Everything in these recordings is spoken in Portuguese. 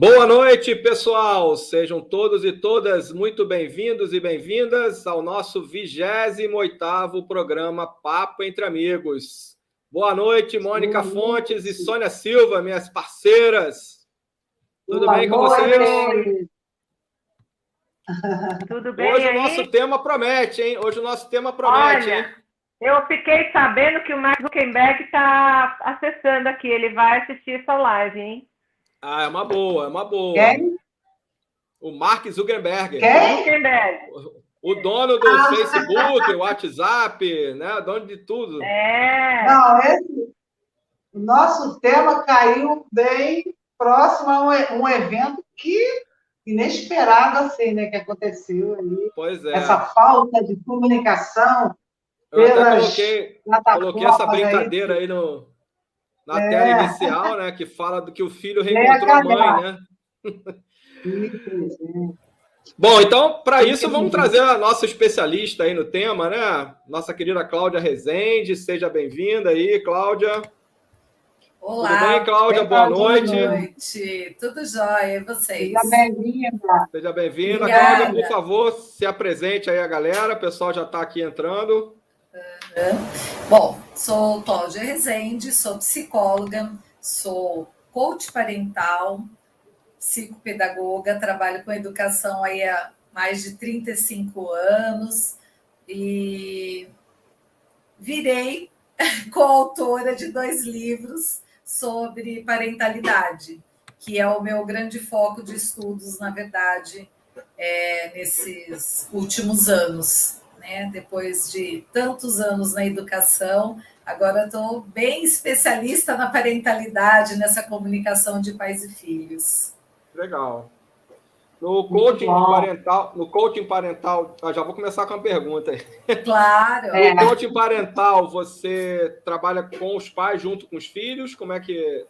Boa noite, pessoal! Sejam todos e todas muito bem-vindos e bem-vindas ao nosso 28º programa Papo Entre Amigos. Boa noite, Mônica Fontes e Sônia Silva, minhas parceiras. Tudo bem com vocês? Tudo bem Hoje aí? o nosso tema promete, hein? Hein? Eu fiquei sabendo que o Mark Zuckerberg está acessando aqui, ele vai assistir essa live, hein? Ah, é uma boa. Quem? O Mark Zuckerberg. O dono do Facebook, WhatsApp, né? Dono de tudo. Não, o nosso tema caiu bem próximo a um evento inesperado, assim, né? Que aconteceu ali. Pois é. Essa falta de comunicação. Eu até coloquei essa brincadeira aí na tela inicial, né? Que fala do que o filho reencontrou a mãe, né? Bom, então, para isso, vamos trazer a nossa especialista aí no tema, né? Nossa querida Cláudia Rezende. Seja bem-vinda aí, Cláudia. Olá. Tudo bem, Cláudia? Boa noite. Boa noite. Tudo jóia, e vocês? Seja bem-vinda. Seja bem-vinda. Cláudia, por favor, se apresente aí a galera. O pessoal já está aqui entrando. Bom, sou Cláudia Rezende, sou psicóloga, sou coach parental, psicopedagoga, trabalho com educação aí há mais de 35 anos e virei coautora de 2 livros sobre parentalidade, que é o meu grande foco de estudos, na verdade, nesses últimos anos, né? Depois de tantos anos na educação, agora estou bem especialista na parentalidade, nessa comunicação de pais e filhos. Legal. No coaching parental, já vou começar com uma pergunta aí. Claro. No coaching parental, você trabalha com os pais junto com os filhos? Como é que...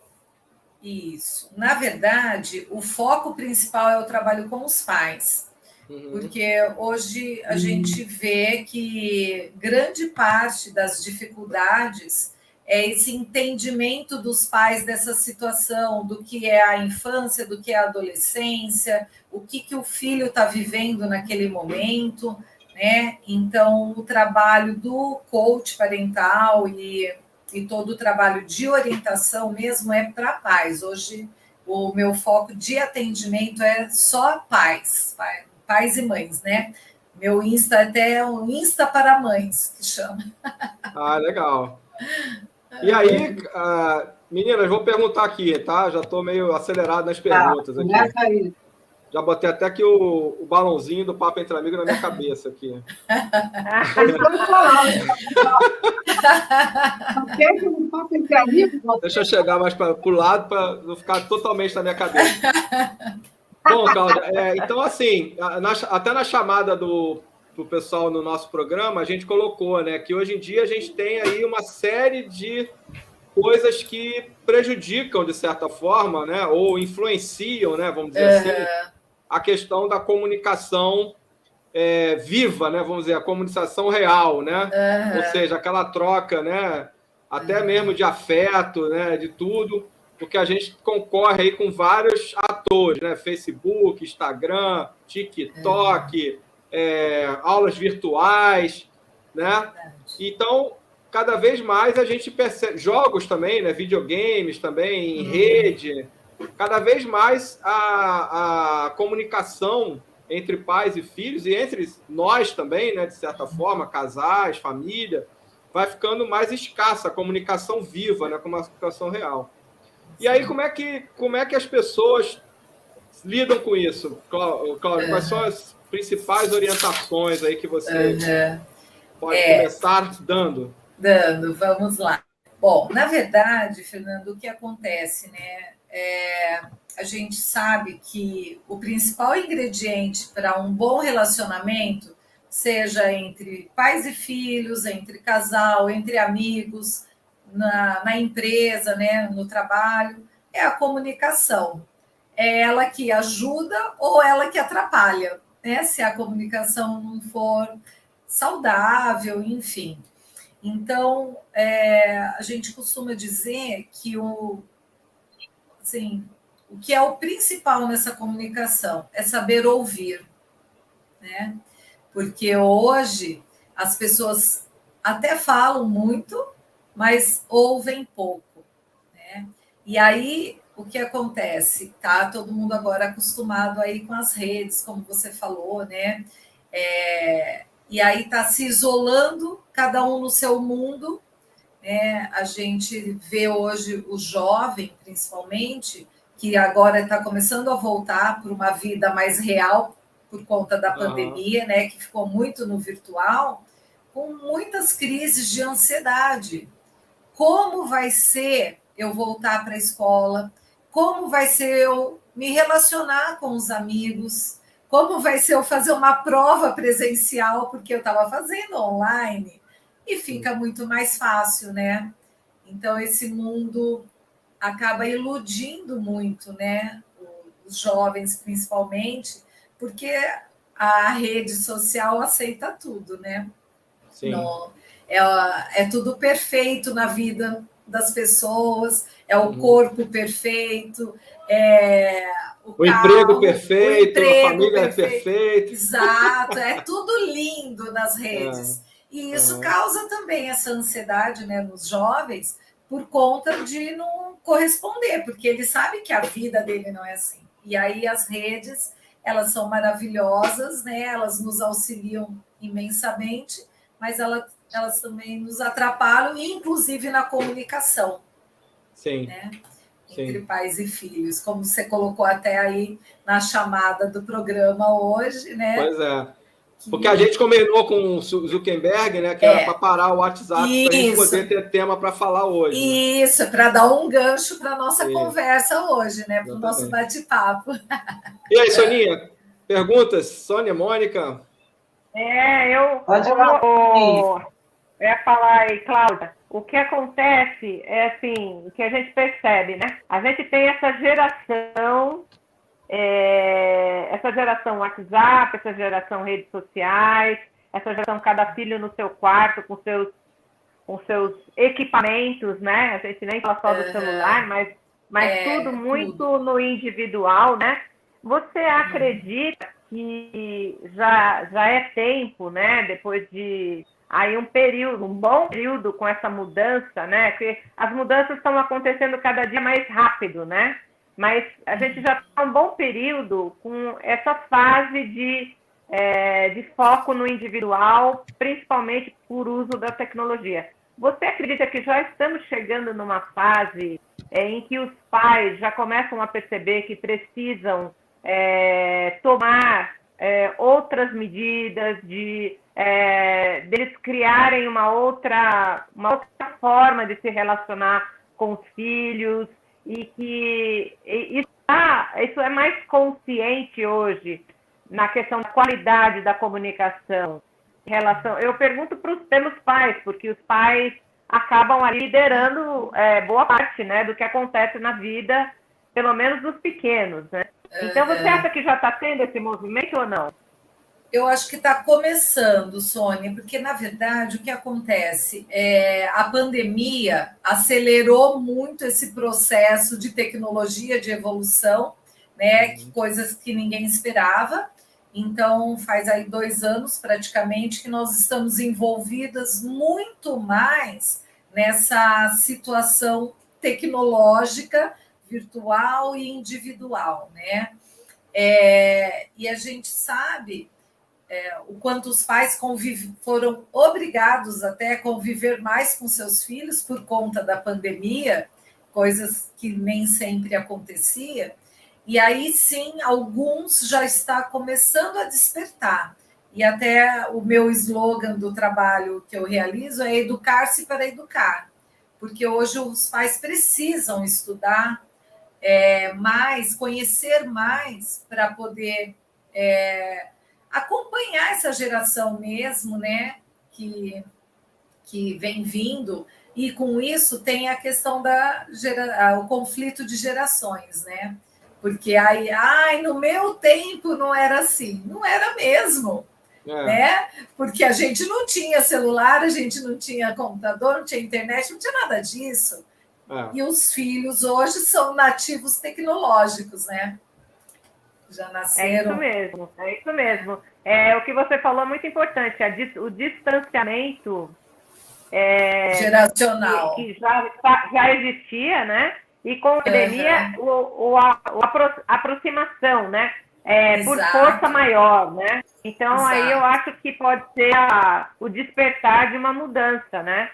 Isso. Na verdade, o foco principal é o trabalho com os pais. Porque hoje a gente vê que grande parte das dificuldades é esse entendimento dos pais dessa situação, do que é a infância, do que é a adolescência, o que o filho está vivendo naquele momento, né? Então, o trabalho do coach parental e todo o trabalho de orientação mesmo é para pais. Hoje, o meu foco de atendimento é só pais e mães, né? Meu Insta até é um Insta para mães, que chama. Ah, legal. E aí, meninas, vou perguntar aqui, tá? Já estou meio acelerado nas perguntas aqui. Aí. Já botei até aqui o balãozinho do Papo Entre Amigos na minha cabeça aqui. Deixa eu chegar mais para o lado para não ficar totalmente na minha cabeça. Bom, Cláudia, então assim, até na chamada do pessoal no nosso programa, a gente colocou, né, que hoje em dia a gente tem aí uma série de coisas que prejudicam, de certa forma, né, ou influenciam, né, vamos dizer assim, a questão da comunicação viva, né, vamos dizer, a comunicação real, né, ou seja, aquela troca, né, até mesmo de afeto, né, de tudo, porque a gente concorre aí com vários atores, né, Facebook, Instagram, TikTok, aulas virtuais, né? Então, cada vez mais a gente percebe, jogos também, né? Videogames também, em rede, cada vez mais a comunicação entre pais e filhos, e entre nós também, né? De certa forma, casais, família, vai ficando mais escassa, a comunicação viva, né? Com uma comunicação real. E aí, como é que as pessoas lidam com isso, Cláudio? Quais são as principais orientações aí que você pode começar dando? Vamos lá. Bom, na verdade, Fernando, o que acontece, né? A gente sabe que o principal ingrediente para um bom relacionamento, seja entre pais e filhos, entre casal, entre amigos, na empresa, né, no trabalho, é a comunicação. É ela que ajuda ou ela que atrapalha, né? Se a comunicação não for saudável, enfim. Então, a gente costuma dizer que o que é o principal nessa comunicação? É saber ouvir, né? Porque hoje as pessoas até falam muito, mas ouvem pouco, né? E aí, o que acontece? Tá todo mundo agora acostumado aí com as redes, como você falou, né? E aí está se isolando, cada um no seu mundo, né? A gente vê hoje o jovem, principalmente, que agora está começando a voltar para uma vida mais real por conta da pandemia, né? Que ficou muito no virtual, com muitas crises de ansiedade. Como vai ser eu voltar para a escola? Como vai ser eu me relacionar com os amigos? Como vai ser eu fazer uma prova presencial, porque eu estava fazendo online? E fica muito mais fácil, né? Então, esse mundo acaba iludindo muito, né? Os jovens, principalmente, porque a rede social aceita tudo, né? Sim. É tudo perfeito na vida das pessoas, é o corpo perfeito, o emprego perfeito, a família perfeita. Exato, é tudo lindo nas redes. E isso causa também essa ansiedade, né, nos jovens, por conta de não corresponder, porque ele sabe que a vida dele não é assim. E aí as redes, elas são maravilhosas, né? Elas nos auxiliam imensamente, mas elas também nos atrapalham, inclusive na comunicação. Sim. Né? Entre pais e filhos, como você colocou até aí na chamada do programa hoje, né? Pois é. Porque a gente combinou com o Zuckerberg, né? Que era para parar o WhatsApp para a gente poder ter tema para falar hoje. Isso, para dar um gancho para a nossa conversa hoje, né? Para o nosso bate-papo. E aí, Soninha? Perguntas? Sônia, Mônica? Eu ia falar aí, Cláudia. O que acontece é assim, o que a gente percebe, né? A gente tem essa geração WhatsApp, essa geração redes sociais, essa geração cada filho no seu quarto com seus equipamentos, né? A gente nem fala só do celular, mas tudo muito no individual, né? Você acredita que já é tempo, né? Depois de aí um bom período com essa mudança, né? Porque as mudanças estão acontecendo cada dia mais rápido, né? Mas a gente já está um bom período com essa fase de foco no individual, principalmente por uso da tecnologia. Você acredita que já estamos chegando numa fase em que os pais já começam a perceber que precisam tomar outras medidas deles criarem uma outra forma de se relacionar com os filhos e que isso é mais consciente hoje na questão da qualidade da comunicação. Eu pergunto pelos pais, porque os pais acabam ali liderando boa parte, né, do que acontece na vida, pelo menos dos pequenos, né? Então, você acha que já está tendo esse movimento ou não? Eu acho que está começando, Sônia, porque, na verdade, o que acontece a pandemia acelerou muito esse processo de tecnologia, de evolução, né? Coisas que ninguém esperava. Então, faz aí 2 anos, praticamente, que nós estamos envolvidas muito mais nessa situação tecnológica, virtual e individual, né? E a gente sabe o quanto os pais foram obrigados até a conviver mais com seus filhos por conta da pandemia, coisas que nem sempre acontecia. E aí sim, alguns já está começando a despertar. E até o meu slogan do trabalho que eu realizo é educar-se para educar, porque hoje os pais precisam estudar mais, conhecer mais para poder acompanhar essa geração mesmo, né, que vem vindo, e com isso tem a questão o conflito de gerações, né? Porque aí, no meu tempo não era assim, não era mesmo, né? Porque a gente não tinha celular, a gente não tinha computador, não tinha internet, não tinha nada disso. E os filhos hoje são nativos tecnológicos, né? Já nasceram. É isso mesmo. O que você falou é muito importante, o distanciamento geracional. Que já existia, né? E com a pandemia, a aproximação, né? Por força maior, né? Então, Exato. Aí eu acho que pode ser o despertar de uma mudança, né?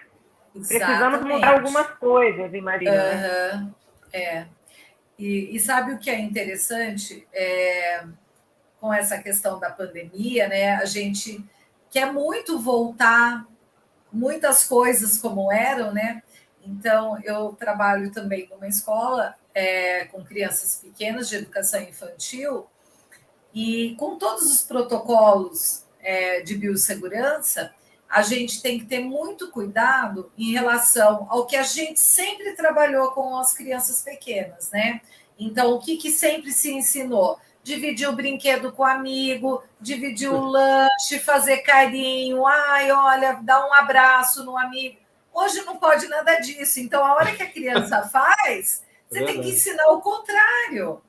Exatamente. Precisamos mudar algumas coisas, imagina, né? E sabe o que é interessante? Com essa questão da pandemia, né? A gente quer muito voltar muitas coisas como eram, né? Então, eu trabalho também numa escola com crianças pequenas de educação infantil e com todos os protocolos de biossegurança, a gente tem que ter muito cuidado em relação ao que a gente sempre trabalhou com as crianças pequenas, né? Então, o que sempre se ensinou? Dividir o brinquedo com o amigo, dividir o lanche, fazer carinho, olha, dar um abraço no amigo. Hoje não pode nada disso. Então, a hora que a criança faz, você tem que ensinar o contrário,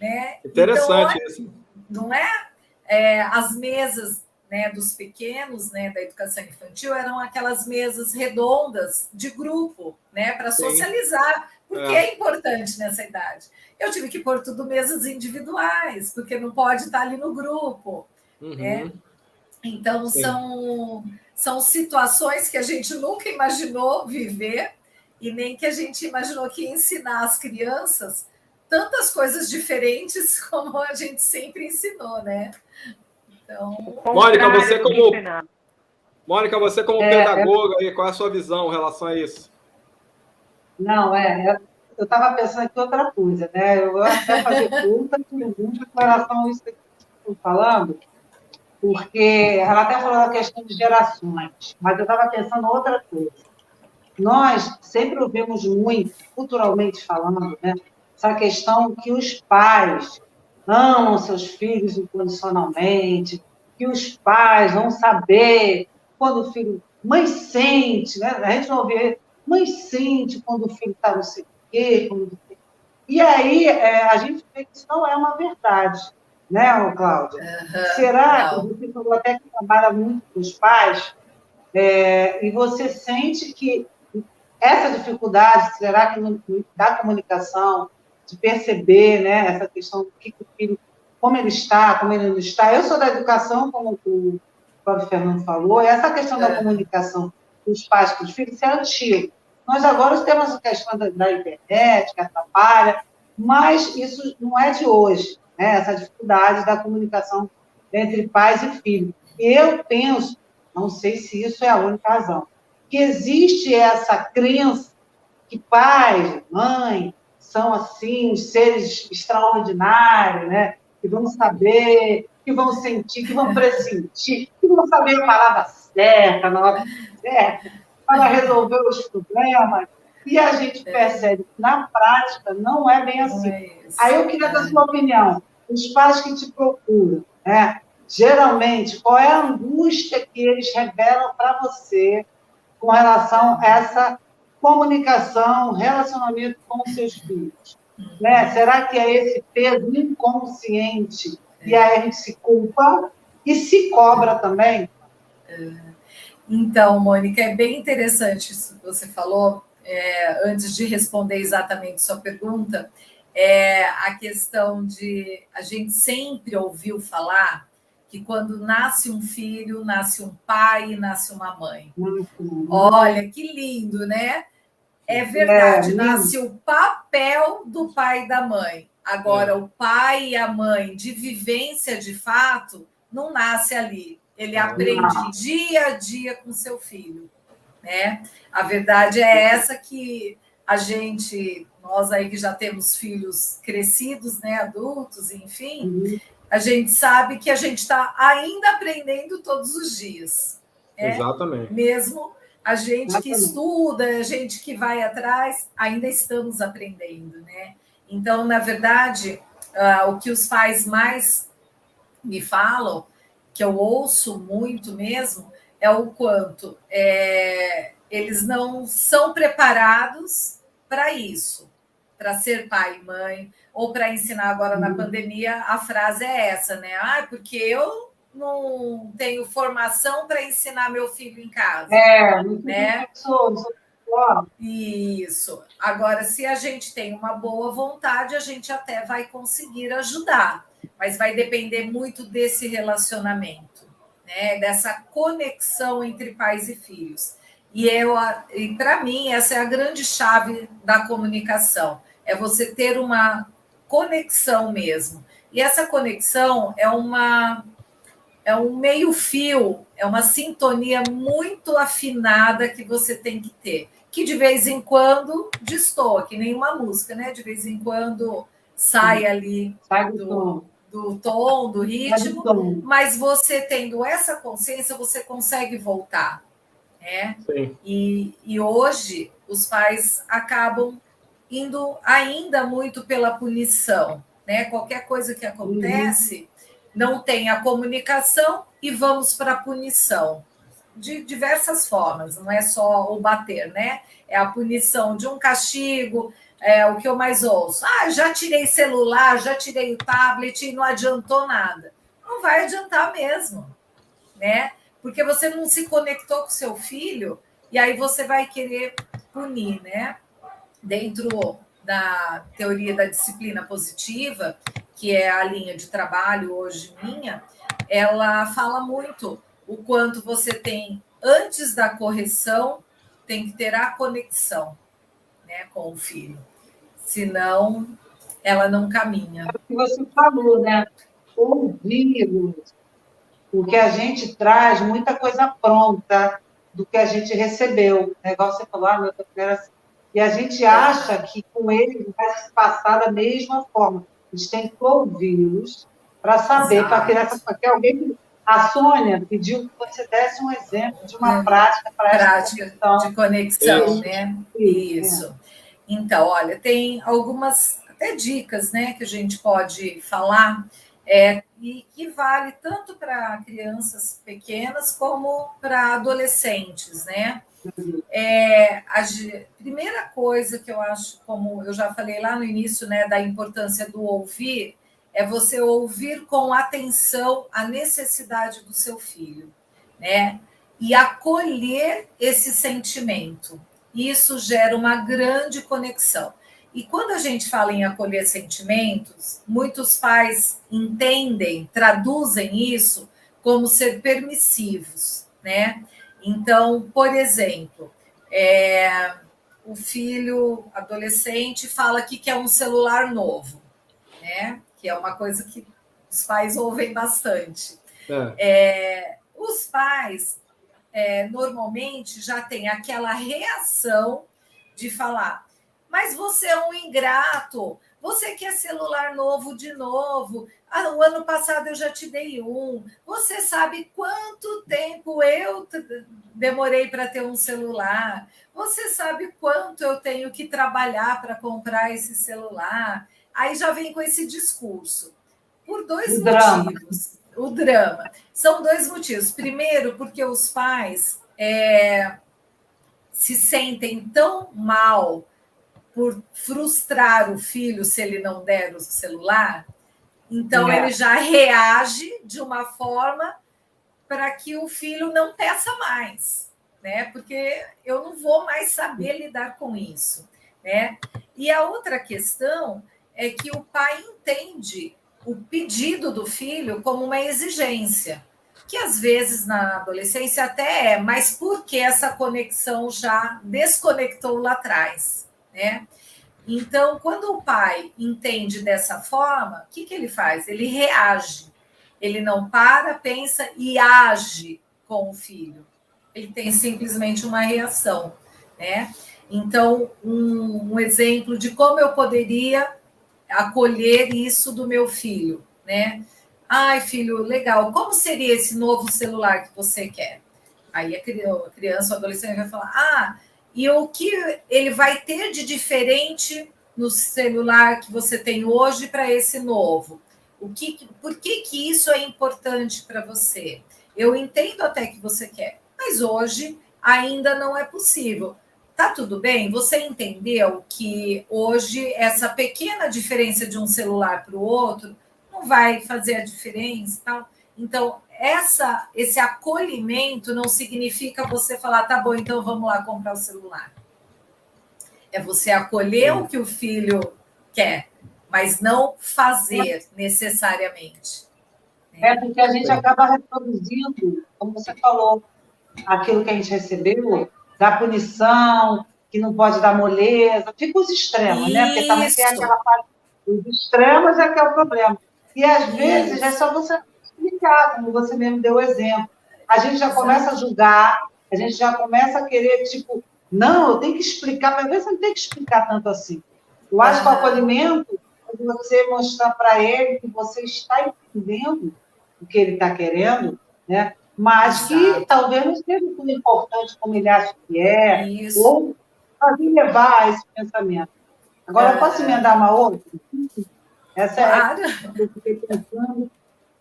né? Interessante então, isso. Não é? As mesas, né, dos pequenos, né, da educação infantil, eram aquelas mesas redondas de grupo, né, para socializar, porque é importante nessa idade. Eu tive que pôr tudo mesas individuais, porque não pode estar ali no grupo, né? Então, são situações que a gente nunca imaginou viver e nem que a gente imaginou que ia ensinar as crianças tantas coisas diferentes como a gente sempre ensinou, né? Então, Mônica, você como pedagoga, qual é a sua visão em relação a isso? Não, eu estava pensando aqui outra coisa, né? Eu vou até fazer perguntas com relação a isso que estou falando, porque ela até falou da questão de gerações, mas eu estava pensando outra coisa. Nós sempre ouvimos muito, culturalmente falando, né? Essa questão que os pais amam seus filhos incondicionalmente, que os pais vão saber quando o filho... Mãe sente, né? A gente não ouve... Mãe sente quando o filho está não sei o quê. E aí a gente vê que isso não é uma verdade, né, Cláudia? Será que você falou até que trabalha muito com os pais e você sente que essa dificuldade, será que da comunicação, de perceber, né, essa questão do que o filho, como ele está, como ele não está. Eu sou da educação, como o próprio Fernando falou, e essa questão da comunicação dos pais com os filhos, isso é antigo. Nós agora temos a questão da internet, que atrapalha, mas isso não é de hoje, né, essa dificuldade da comunicação entre pais e filhos. Eu penso, não sei se isso é a única razão, que existe essa crença que pai, mãe, são, assim, os seres extraordinários, né? Que vão saber, que vão sentir, que vão pressentir, que vão saber a palavra certa, na hora certa, para resolver os problemas. E a gente percebe que, na prática, não é bem assim. Aí eu queria dar a sua opinião. Os pais que te procuram, né? Geralmente, qual é a angústia que eles revelam para você com relação a essa comunicação, relacionamento com os seus filhos? Né? Será que é esse peso inconsciente e aí a gente se culpa e se cobra também? Então, Mônica, é bem interessante isso que você falou. Antes de responder exatamente sua pergunta, a questão de a gente sempre ouviu falar que quando nasce um filho, nasce um pai e nasce uma mãe. Olha, que lindo, né? É verdade, nasce o papel do pai e da mãe. Agora, o pai e a mãe de vivência de fato não nasce ali. Ele aprende dia a dia com seu filho, né? A verdade é essa, que a gente, nós aí que já temos filhos crescidos, né, adultos, enfim, a gente sabe que a gente está ainda aprendendo todos os dias. Exatamente. Mesmo a gente que estuda, a gente que vai atrás, ainda estamos aprendendo, né? Então, na verdade, o que os pais mais me falam, que eu ouço muito mesmo, é o quanto eles não são preparados para isso, para ser pai e mãe, ou para ensinar agora na pandemia, a frase é essa, né? Ah, porque eu não tenho formação para ensinar meu filho em casa. Né? Isso. Agora, se a gente tem uma boa vontade, a gente até vai conseguir ajudar, mas vai depender muito desse relacionamento, né? Dessa conexão entre pais e filhos. E para mim, essa é a grande chave da comunicação, é você ter uma conexão mesmo. E essa conexão é um meio-fio, é uma sintonia muito afinada que você tem que ter, que de vez em quando destoa, que nem uma música, né? De vez em quando sai ali do tom, do ritmo, mas você tendo essa consciência, você consegue voltar. Né? E hoje os pais acabam indo ainda muito pela punição. Né? Qualquer coisa que acontece, não tem a comunicação e vamos para a punição. De diversas formas, não é só o bater, né? É a punição de um castigo, é o que eu mais ouço. Ah, já tirei celular, já tirei o tablet e não adiantou nada. Não vai adiantar mesmo, né? Porque você não se conectou com seu filho e aí você vai querer punir, né? Dentro da teoria da disciplina positiva, que é a linha de trabalho hoje minha, ela fala muito o quanto você tem, antes da correção, tem que ter a conexão, né, com o filho. Senão, ela não caminha. É o que você falou, né? Ouvir, porque a gente traz muita coisa pronta do que a gente recebeu. O negócio você falou, meu Deus, era assim. E a gente acha que com eles vai se passar da mesma forma. A gente tem que ouvi-los para saber, para que alguém. A Sônia pediu que você desse um exemplo de uma prática para essa conexão, né? Isso. Então, olha, tem algumas até dicas, né, que a gente pode falar, e que vale tanto para crianças pequenas como para adolescentes, né? A primeira coisa que eu acho, como eu já falei lá no início, né, da importância do ouvir, é você ouvir com atenção a necessidade do seu filho, né? E acolher esse sentimento. Isso gera uma grande conexão. E quando a gente fala em acolher sentimentos, muitos pais entendem, traduzem isso como ser permissivos, né? Então, por exemplo, o filho adolescente fala que quer um celular novo, né? Que é uma coisa que os pais ouvem bastante. Os pais normalmente já têm aquela reação de falar: mas você é um ingrato, você quer celular novo de novo, o ano passado eu já te dei um, você sabe quanto tempo eu demorei para ter um celular, você sabe quanto eu tenho que trabalhar para comprar esse celular. Aí já vem com esse discurso. Por dois motivos. O drama. São dois motivos. Primeiro, porque os pais se sentem tão mal por frustrar o filho se ele não der o celular, então ele já reage de uma forma para que o filho não peça mais, né? Porque eu não vou mais saber lidar com isso, né? E a outra questão é que o pai entende o pedido do filho como uma exigência, que às vezes na adolescência até mas porque essa conexão já desconectou lá atrás, né? Então, quando o pai entende dessa forma, o que ele faz? Ele reage. Ele não para, pensa e age com o filho. Ele tem simplesmente uma reação, né? Então, um exemplo de como eu poderia acolher isso do meu filho, né? Ai, filho, legal. Como seria esse novo celular que você quer? Aí a criança ou adolescente vai falar: e o que ele vai ter de diferente no celular que você tem hoje para esse novo? Por que isso é importante para você? Eu entendo até que você quer, mas hoje ainda não é possível. tá tudo bem? Você entendeu que hoje essa pequena diferença de um celular para o outro não vai fazer a diferença, tal? Então, esse acolhimento não significa você falar, tá bom, então vamos lá comprar o celular. É você acolher o que o filho quer, mas não fazer necessariamente. Porque a gente acaba reproduzindo, como você falou, aquilo que a gente recebeu, da punição, que não pode dar moleza, fica os extremos, né? Porque também tem aquela parte dos extremos é que é o problema. E às vezes é só você explicar, como você mesmo deu o exemplo. A gente já começa a julgar, a gente já começa a querer, tipo, não, eu tenho que explicar, mas às vezes você não tem que explicar tanto assim. Eu acho que o acolhimento é você mostrar para ele que você está entendendo o que ele está querendo, né? Mas que talvez não seja tão importante como ele acha que é, ou fazer levar a esse pensamento. Agora, eu posso emendar uma outra? Essa claro. É que eu fiquei pensando,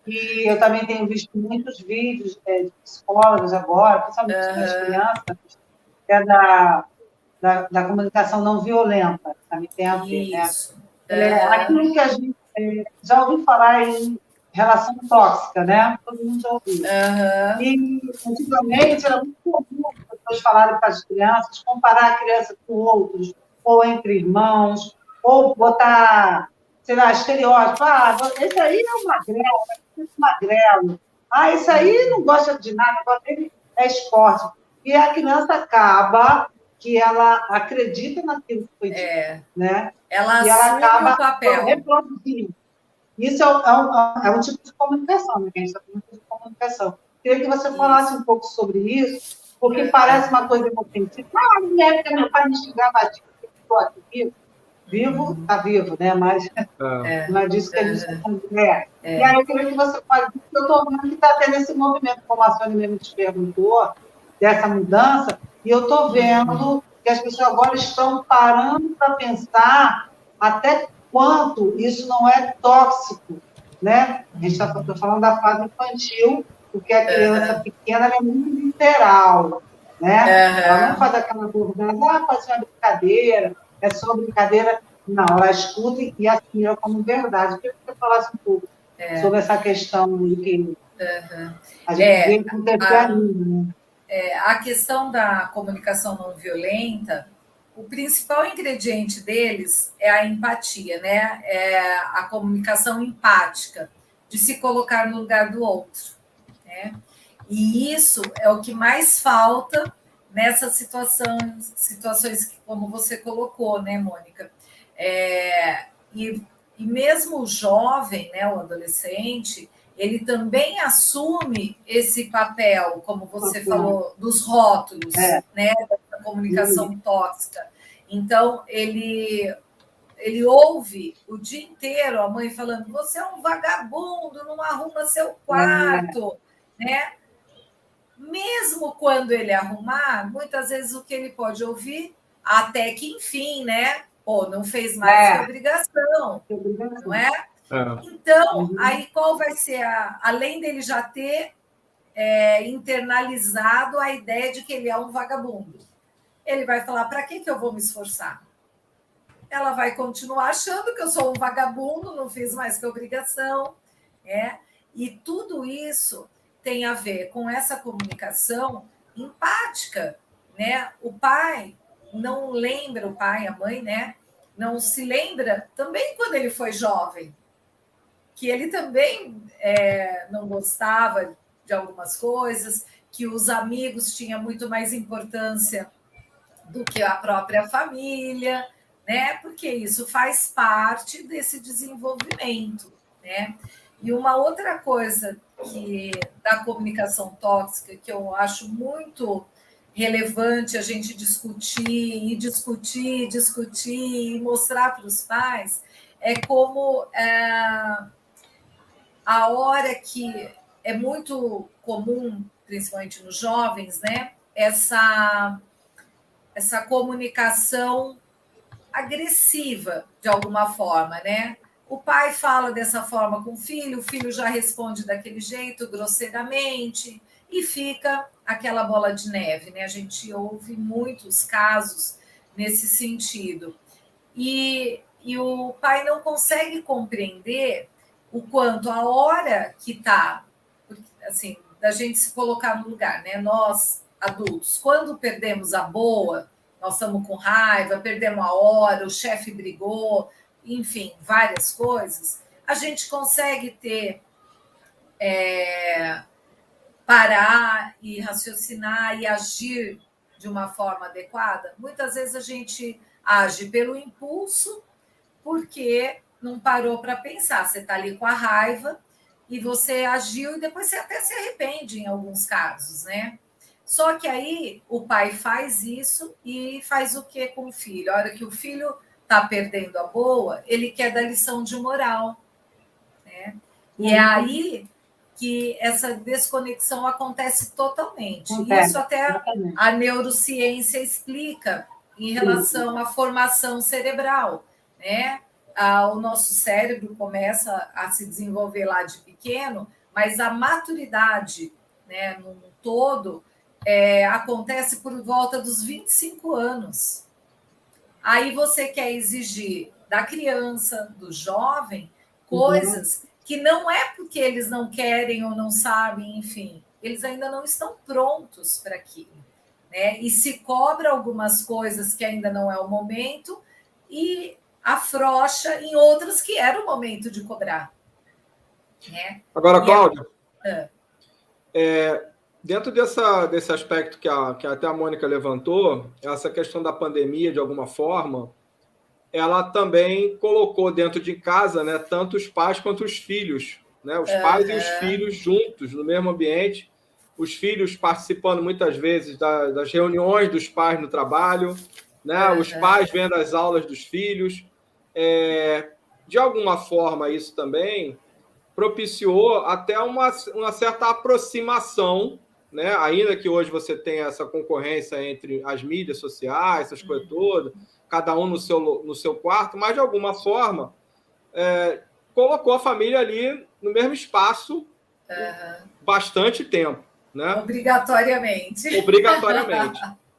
e eu também tenho visto muitos vídeos de psicólogos agora, principalmente das crianças, da comunicação não violenta, também tem a ver, né? Aquilo que a gente já ouviu falar em relação tóxica, né? Todo mundo já ouviu. E, antigamente, era muito comum as pessoas falarem para as crianças, comparar a criança com outros, ou entre irmãos, ou botar, sei lá, estereótipo. Ah, esse aí é um magrelo, esse é um magrelo. Ah, esse aí não gosta de nada, agora ele é esporte. E a criança acaba que ela acredita naquilo que foi dito, né? Ela e ela acaba o papel. reproduzindo. Isso é um tipo de comunicação, né? A gente está falando de comunicação. Queria que você falasse um pouco sobre isso, porque parece uma coisa inofensiva. Ah, minha época, meu pai me xingava, estou aqui vivo, está vivo, né? Mas não é disso que a gente está falando. E aí eu queria que você fale, porque eu estou vendo que está tendo esse movimento, como a Sônia mesmo te perguntou, dessa mudança, e eu estou vendo que as pessoas agora estão parando para pensar até quanto isso não é tóxico, né? A gente está falando da fase infantil, porque a criança pequena é muito literal, né? Ela não faz aquela abordagem, faz uma brincadeira, é só brincadeira. Não, ela escuta e assimila como verdade. Eu queria que você falasse um pouco sobre essa questão de que a gente vê acontecer ainda, né? A questão da comunicação não violenta, o principal ingrediente deles é a empatia, né? É a comunicação empática, de se colocar no lugar do outro, né? E isso é o que mais falta nessas situações que, como você colocou, né, Mônica? E mesmo o jovem, né, o adolescente, ele também assume esse papel, como você falou, dos rótulos, né, da comunicação tóxica. Então, ele ouve o dia inteiro a mãe falando: você é um vagabundo, não arruma seu quarto, né? Mesmo quando ele arrumar, muitas vezes o que ele pode ouvir, até que enfim, né? Pô, não fez mais que obrigação, não é? Então, aí qual vai ser além dele já ter internalizado a ideia de que ele é um vagabundo, ele vai falar: para que eu vou me esforçar? Ela vai continuar achando que eu sou um vagabundo, não fiz mais que obrigação, e tudo isso tem a ver com essa comunicação empática, né? O pai não lembra, o pai, a mãe, né? Não se lembra também quando ele foi jovem, que ele também não gostava de algumas coisas, que os amigos tinham muito mais importância do que a própria família, né? Porque isso faz parte desse desenvolvimento, né? E uma outra coisa da comunicação tóxica que eu acho muito relevante a gente discutir e mostrar para os pais é como a hora que é muito comum, principalmente nos jovens, né? Essa comunicação agressiva, de alguma forma, né? o pai fala dessa forma com o filho já responde daquele jeito, grosseiramente, e fica aquela bola de neve, né? A gente ouve muitos casos nesse sentido. E o pai não consegue compreender o quanto a hora que está, assim, da gente se colocar no lugar, né? Nós, adultos, quando perdemos a boa, nós estamos com raiva, perdemos a hora, o chefe brigou, enfim, várias coisas, a gente consegue ter, parar e raciocinar e agir de uma forma adequada? Muitas vezes a gente age pelo impulso, porque não parou para pensar. Você está ali com a raiva e você agiu e depois você até se arrepende em alguns casos, né? Só que aí o pai faz isso e faz o quê com o filho? A hora que o filho está perdendo a boa, ele quer dar lição de moral, né? E é aí que essa desconexão acontece totalmente. Isso até a neurociência explica em relação à formação cerebral, né? O nosso cérebro começa a se desenvolver lá de pequeno, mas a maturidade, né, no todo, acontece por volta dos 25 anos. Aí você quer exigir da criança, do jovem, coisas que não é porque eles não querem ou não sabem, enfim, eles ainda não estão prontos para aquilo, né? E se cobra algumas coisas que ainda não é o momento e afrouxa em outras que era o momento de cobrar, né? Agora, Cláudia, dentro desse aspecto que até a Mônica levantou, essa questão da pandemia, de alguma forma, ela também colocou dentro de casa, né, tanto os pais quanto os filhos, né? Os pais e os filhos juntos, no mesmo ambiente, os filhos participando muitas vezes das reuniões dos pais no trabalho, né? Os pais vendo as aulas dos filhos. De alguma forma, isso também propiciou até uma certa aproximação, né? Ainda que hoje você tenha essa concorrência entre as mídias sociais, essas coisas todas, cada um no seu quarto, mas de alguma forma colocou a família ali no mesmo espaço bastante tempo, né? Obrigatoriamente.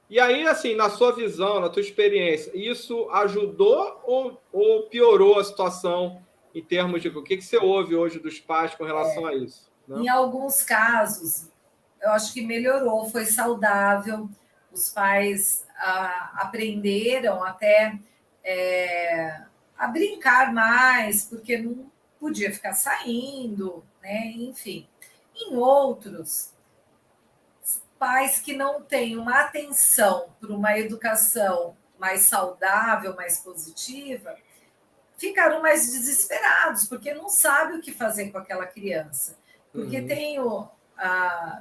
E aí, assim, na sua visão, na tua experiência, isso ajudou ou piorou a situação em termos de o que você ouve hoje dos pais com relação a isso? Né? Em alguns casos, eu acho que melhorou, foi saudável. Os pais aprenderam até a brincar mais, porque não podia ficar saindo, né? Enfim. Em outros, pais que não têm uma atenção para uma educação mais saudável, mais positiva, ficaram mais desesperados, porque não sabem o que fazer com aquela criança. Porque tem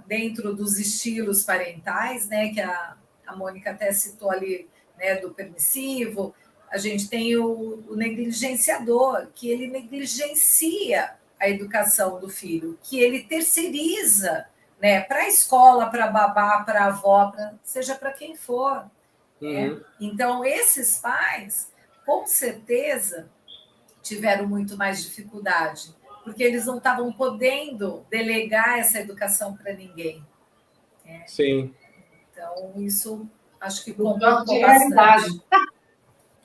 dentro dos estilos parentais, né, que a Mônica até citou ali, né, do permissivo, a gente tem o negligenciador, que ele negligencia a educação do filho, que ele terceiriza, né, para a escola, para a babá, para a avó, seja para quem for. Né? Então, esses pais, com certeza, tiveram muito mais dificuldade, porque eles não estavam podendo delegar essa educação para ninguém. Né? Sim. Então, isso acho que complicou bastante.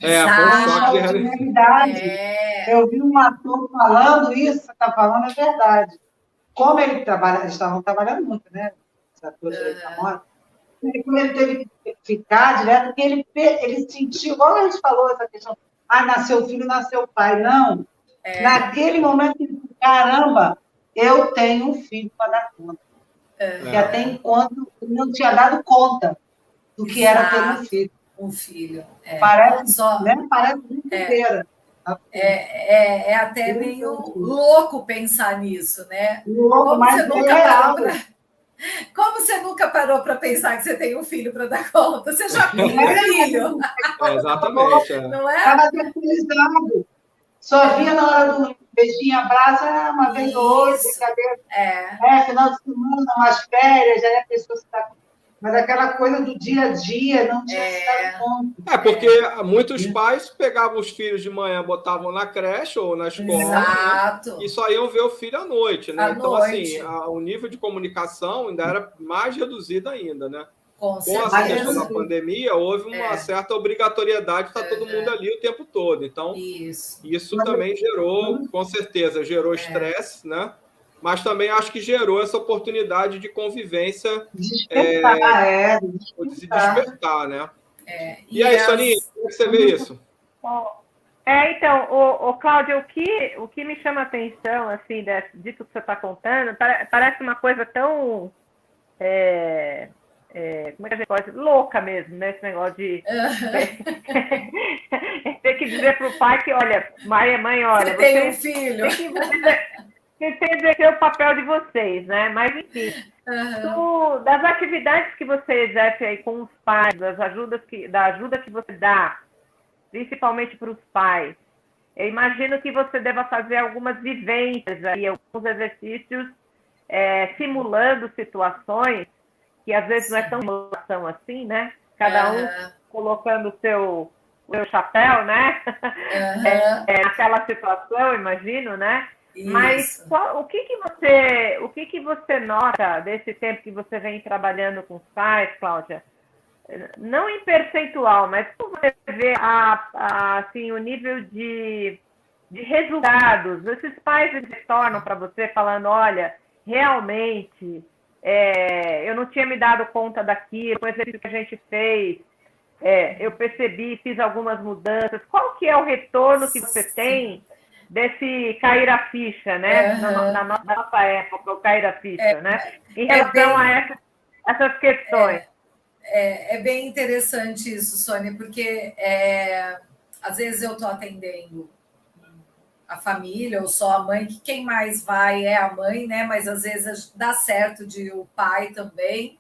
Foi de realidade. Eu vi um ator falando isso, você está falando a verdade. Como eles estavam trabalhando muito, né? Os atores como ele teve que ficar direto, porque ele sentiu, igual a gente falou, essa questão, nasceu filho, nasceu pai. Não. Naquele momento, caramba, eu tenho um filho para dar conta. E até enquanto eu não tinha dado conta do que era ter um filho. Um filho. Parece muito inteira. É até meio louco pensar nisso, né? Louco, mas como você nunca parou para pensar que você tem um filho para dar conta? Você já tem um filho. Exatamente. Não é? Estava tranquilizado. Só via na hora do beijinho, abraço, uma vez ou outra, brincadeira. Final de semana, umas férias, aí a pessoa está Mas aquela coisa do dia a dia não tinha se dado conta. Porque muitos pais pegavam os filhos de manhã, botavam na creche ou na escola, Exato. Né? E só iam ver o filho à noite, né? À então, noite. assim, o nível de comunicação ainda era mais reduzido ainda, né? Com essa questão da pandemia, houve uma certa obrigatoriedade de estar todo mundo ali o tempo todo. Então, isso também gerou, com certeza, gerou estresse, né? Mas também acho que gerou essa oportunidade de convivência, de se despertar, né? E aí, Soninha, como é que você vê isso? Então, Cláudia, o que me chama a atenção, assim, disso que você está contando, parece uma coisa tão... como é que a gente pode... Louca mesmo, né? Esse negócio de... ter que dizer para o pai que, olha, mãe, olha... Você tem um filho. Tem que exercer o papel de vocês, né? Mas, enfim, das atividades que você exerce aí com os pais, da ajuda que você dá, principalmente para os pais, eu imagino que você deva fazer algumas vivências aí, alguns exercícios simulando situações que às vezes não é tão simulação assim, né? Cada um colocando o seu chapéu, né? Naquela situação, imagino, né? Isso. Mas o que você nota desse tempo que você vem trabalhando com os pais, Cláudia? Não em percentual, mas como você vê assim, o nível de resultados? Esses pais retornam para você falando, olha, realmente eu não tinha me dado conta daquilo, com o exercício que a gente fez, eu percebi, fiz algumas mudanças. Qual que é o retorno que você tem desse cair a ficha, né? Na nossa época, o cair a ficha, né? Em relação a essas questões. É bem interessante isso, Sônia, porque às vezes eu estou atendendo a família ou só a mãe, que quem mais vai é a mãe, né? Mas às vezes dá certo de o pai também.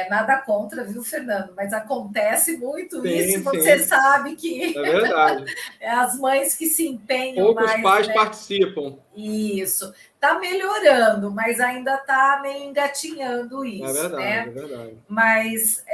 Nada contra, viu, Fernando? Mas acontece muito isso, você sabe que... É verdade. As mães que se empenham poucos mais... pais participam. Isso. Está melhorando, mas ainda está meio engatinhando isso, verdade, né? É verdade. Mas...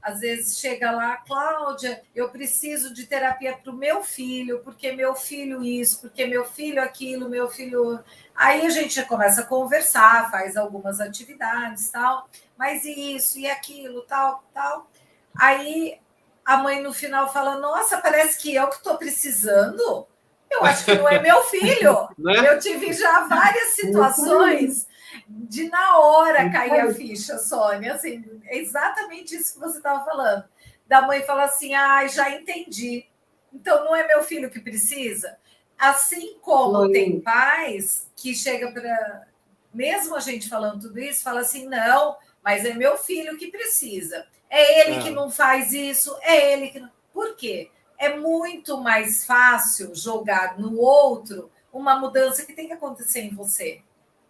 às vezes chega lá, Cláudia, eu preciso de terapia para o meu filho, porque meu filho isso, porque meu filho aquilo, meu filho... Aí a gente já começa a conversar, faz algumas atividades, tal, mas isso e aquilo, tal. Aí a mãe no final fala, nossa, parece que eu que estou precisando. Eu acho que não é meu filho. Né? Eu tive já várias situações... de na hora cair a ficha, Sônia, assim, é exatamente isso que você estava falando. Da mãe falar assim, já entendi. Então não é meu filho que precisa. Assim como tem pais que chegam para, mesmo a gente falando tudo isso, fala assim, não, mas é meu filho que precisa. É ele que não faz isso, é ele que não... Por quê? É muito mais fácil jogar no outro uma mudança que tem que acontecer em você.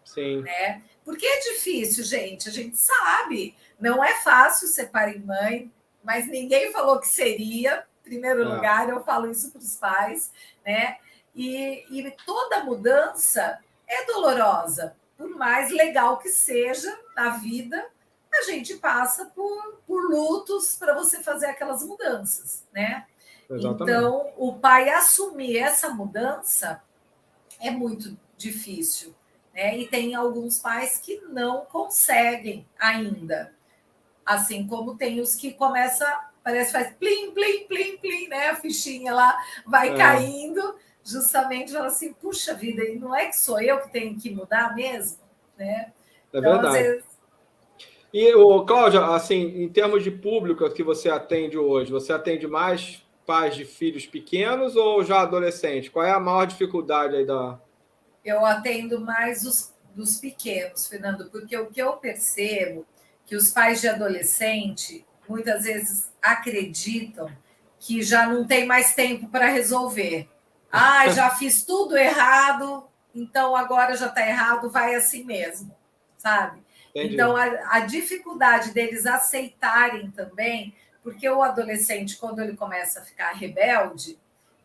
Sim. Né? Porque é difícil, gente, a gente sabe. Não é fácil ser pai e mãe, mas ninguém falou que seria. Em primeiro lugar, eu falo isso para os pais, né? E toda mudança é dolorosa. Por mais legal que seja na vida, a gente passa por lutos para você fazer aquelas mudanças, né? Exatamente. Então, o pai assumir essa mudança é muito difícil. E tem alguns pais que não conseguem ainda. Assim como tem os que começam, parece que faz plim, plim, plim, plim, né? A fichinha lá vai caindo, justamente fala assim, puxa vida, e não é que sou eu que tenho que mudar mesmo? Né? Então, verdade. Às vezes... E, Cláudia, assim, em termos de público que você atende hoje, você atende mais pais de filhos pequenos ou já adolescentes? Qual é a maior dificuldade aí da... Eu atendo mais dos pequenos, Fernando, porque o que eu percebo que os pais de adolescente muitas vezes acreditam que já não tem mais tempo para resolver. Já fiz tudo errado, então agora já está errado, vai assim mesmo, sabe? Entendi. Então, a dificuldade deles aceitarem também, porque o adolescente, quando ele começa a ficar rebelde,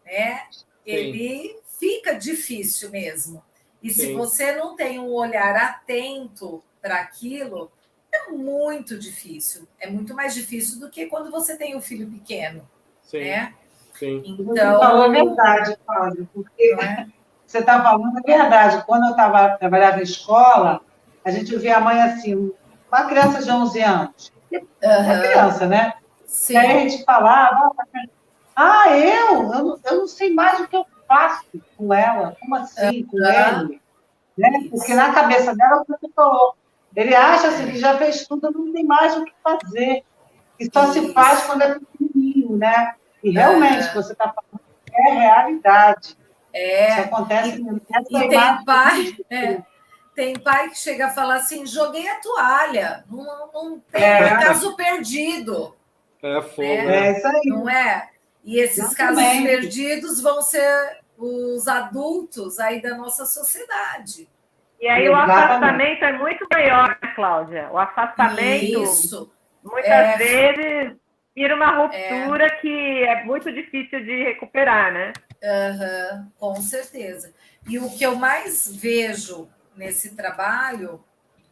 né, ele... fica difícil mesmo. E se você não tem um olhar atento para aquilo, É muito difícil. É muito mais difícil do que quando você tem um filho pequeno. Sim, né? sim. Então, você falou a verdade, Cláudia, porque você está falando a verdade. Quando eu trabalhava na escola, a gente via a mãe assim, uma criança de 11 anos, uma criança, né? Sim. E aí a gente falava, eu não sei mais o que eu faço com ela, como assim, com ele? Né? Porque na cabeça dela, o que você falou, ele acha assim, que já fez tudo, não tem mais o que fazer. E só se faz quando é pequenininho, né? E realmente, você está falando é realidade. Isso acontece mesmo. E tem pai que chega a falar assim, joguei a toalha, não tem caso perdido. É fogo. É isso aí. Não é? E esses casos perdidos vão ser os adultos aí da nossa sociedade. E aí o afastamento é muito maior, né, Cláudia? O afastamento, muitas vezes, vira uma ruptura que é muito difícil de recuperar, né? Com certeza. E o que eu mais vejo nesse trabalho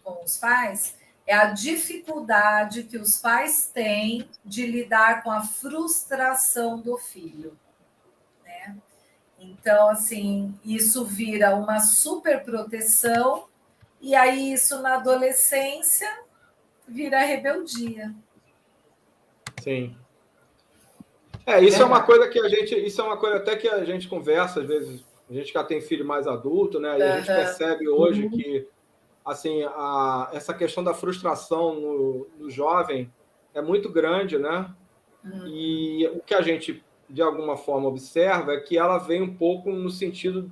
com os pais é a dificuldade que os pais têm de lidar com a frustração do filho, né? Então, assim, isso vira uma superproteção e aí isso na adolescência vira rebeldia. Sim. Isso é uma coisa que isso é uma coisa até que a gente conversa, às vezes, a gente já tem filho mais adulto, né? E a gente percebe hoje que, assim, essa questão da frustração no jovem é muito grande, né? E o que a gente, de alguma forma, observa é que ela vem um pouco no sentido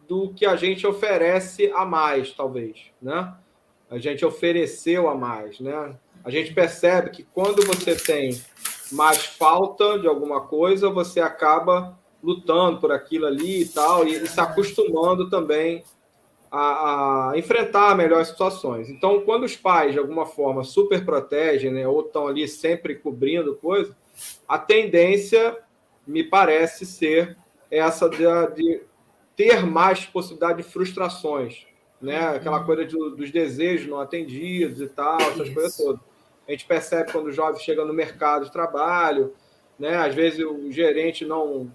do que a gente oferece a mais, talvez, né? A gente ofereceu a mais, né? A gente percebe que quando você tem mais falta de alguma coisa, você acaba lutando por aquilo ali e tal, e se acostumando também a enfrentar melhores situações. Então, quando os pais, de alguma forma, super protegem, né, ou estão ali sempre cobrindo coisa, a tendência, me parece ser essa de ter mais possibilidade de frustrações, né? Aquela coisa dos desejos não atendidos e tal, essas coisas todas. A gente percebe quando o jovem chega no mercado de trabalho, né? Às vezes o gerente não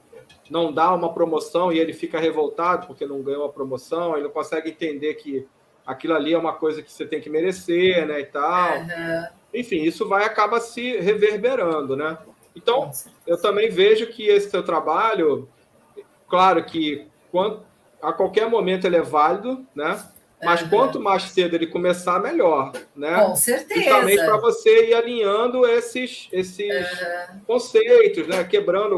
dá uma promoção e ele fica revoltado porque não ganhou a promoção, ele não consegue entender que aquilo ali é uma coisa que você tem que merecer, né, e tal. Enfim, isso acaba se reverberando, né? Então, eu também vejo que esse seu trabalho, claro que a qualquer momento ele é válido, né? Mas quanto mais cedo ele começar, melhor, né? Com certeza. Justamente para você ir alinhando esses conceitos, né? Quebrando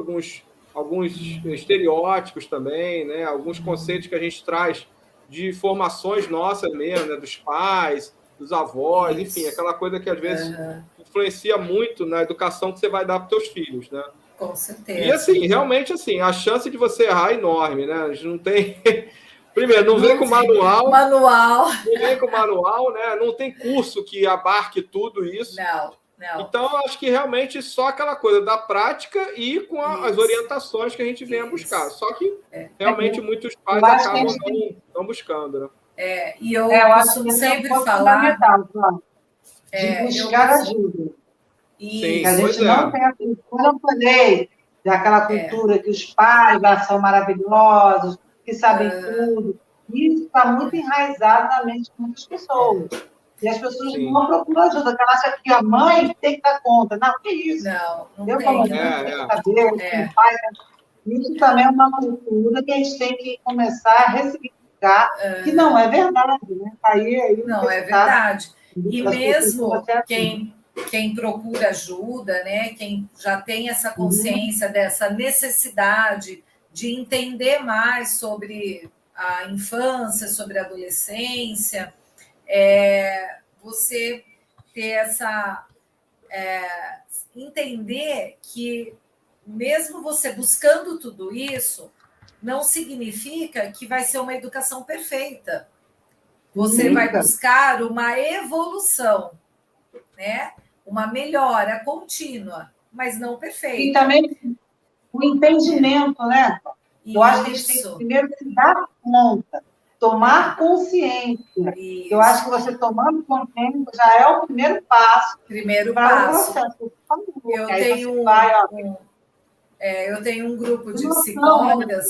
alguns estereótipos também, né? Alguns conceitos que a gente traz de formações nossas mesmo, né? Dos pais, dos avós, enfim, aquela coisa que às vezes influencia muito na educação que você vai dar para os seus filhos, né? Com certeza. E assim, realmente assim, a chance de você errar é enorme, né? A gente não tem. Primeiro, não vem com manual. Não vem com manual, né? Não tem curso que abarque tudo isso. Não. Então, eu acho que realmente só aquela coisa da prática e com as orientações que a gente vem a buscar. Só que realmente muitos pais acabam não buscando, né? E eu costumo sempre falar. De buscar ajuda. Sim, a gente não tem a cultura, eu falei, daquela cultura que os pais lá são maravilhosos, que sabem tudo. Isso está muito enraizado na mente de muitas pessoas. E as pessoas não procuram ajuda, porque elas acham que a mãe tem que dar conta. Não, que isso? Não eu, tem. como mãe, tenho que saber, pai. Isso também é uma cultura que a gente tem que começar a ressignificar, que não é verdade, né? Aí não é verdade. E mesmo quem procura ajuda, né? Quem já tem essa consciência dessa necessidade de entender mais sobre a infância, sobre a adolescência, você ter entender que mesmo você buscando tudo isso, não significa que vai ser uma educação perfeita. Você vai buscar uma evolução, né? Uma melhora contínua, mas não perfeita. E também o entendimento, né? Eu acho que a gente tem que primeiro se dar conta. tomar consciência. Isso. Eu acho que você tomando consciência já é o primeiro passo. Primeiro para passo. o processo. Eu tenho um grupo de psicólogas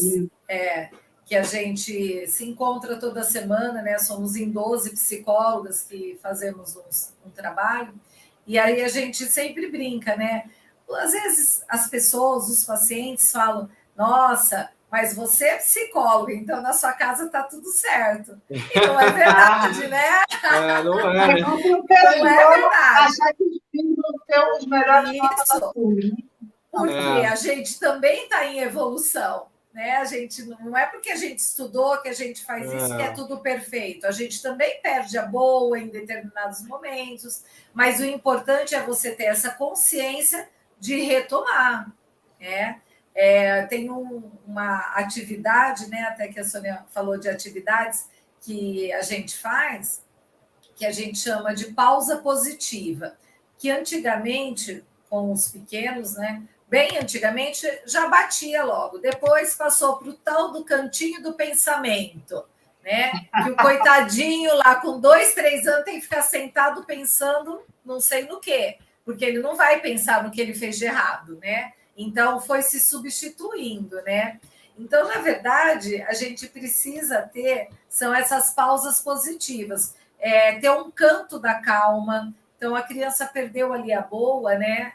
que a gente se encontra toda semana, né? Somos em 12 psicólogas que fazemos um trabalho, e aí a gente sempre brinca, né? Às vezes as pessoas, os pacientes falam, nossa, mas você é psicóloga, então na sua casa está tudo certo. E não é verdade, né? Não é, né? Não é verdade. Achar que os filhos vão ter os melhores notas da turma. Porque a gente também está em evolução, né? A gente não é porque a gente estudou que a gente faz isso que é tudo perfeito. A gente também perde a boa em determinados momentos, mas o importante é você ter essa consciência de retomar, né? Tem uma atividade, né? Até que a Sônia falou de atividades que a gente faz, que a gente chama de pausa positiva, que antigamente, com os pequenos, né? Bem antigamente, já batia logo. Depois passou para o tal do cantinho do pensamento, né? Que o coitadinho lá com 2, 3 anos tem que ficar sentado pensando não sei no quê, porque ele não vai pensar no que ele fez de errado, né? Então, foi se substituindo, né? Então, na verdade, a gente precisa ter, são essas pausas positivas, ter um canto da calma. Então, a criança perdeu ali a boa, né?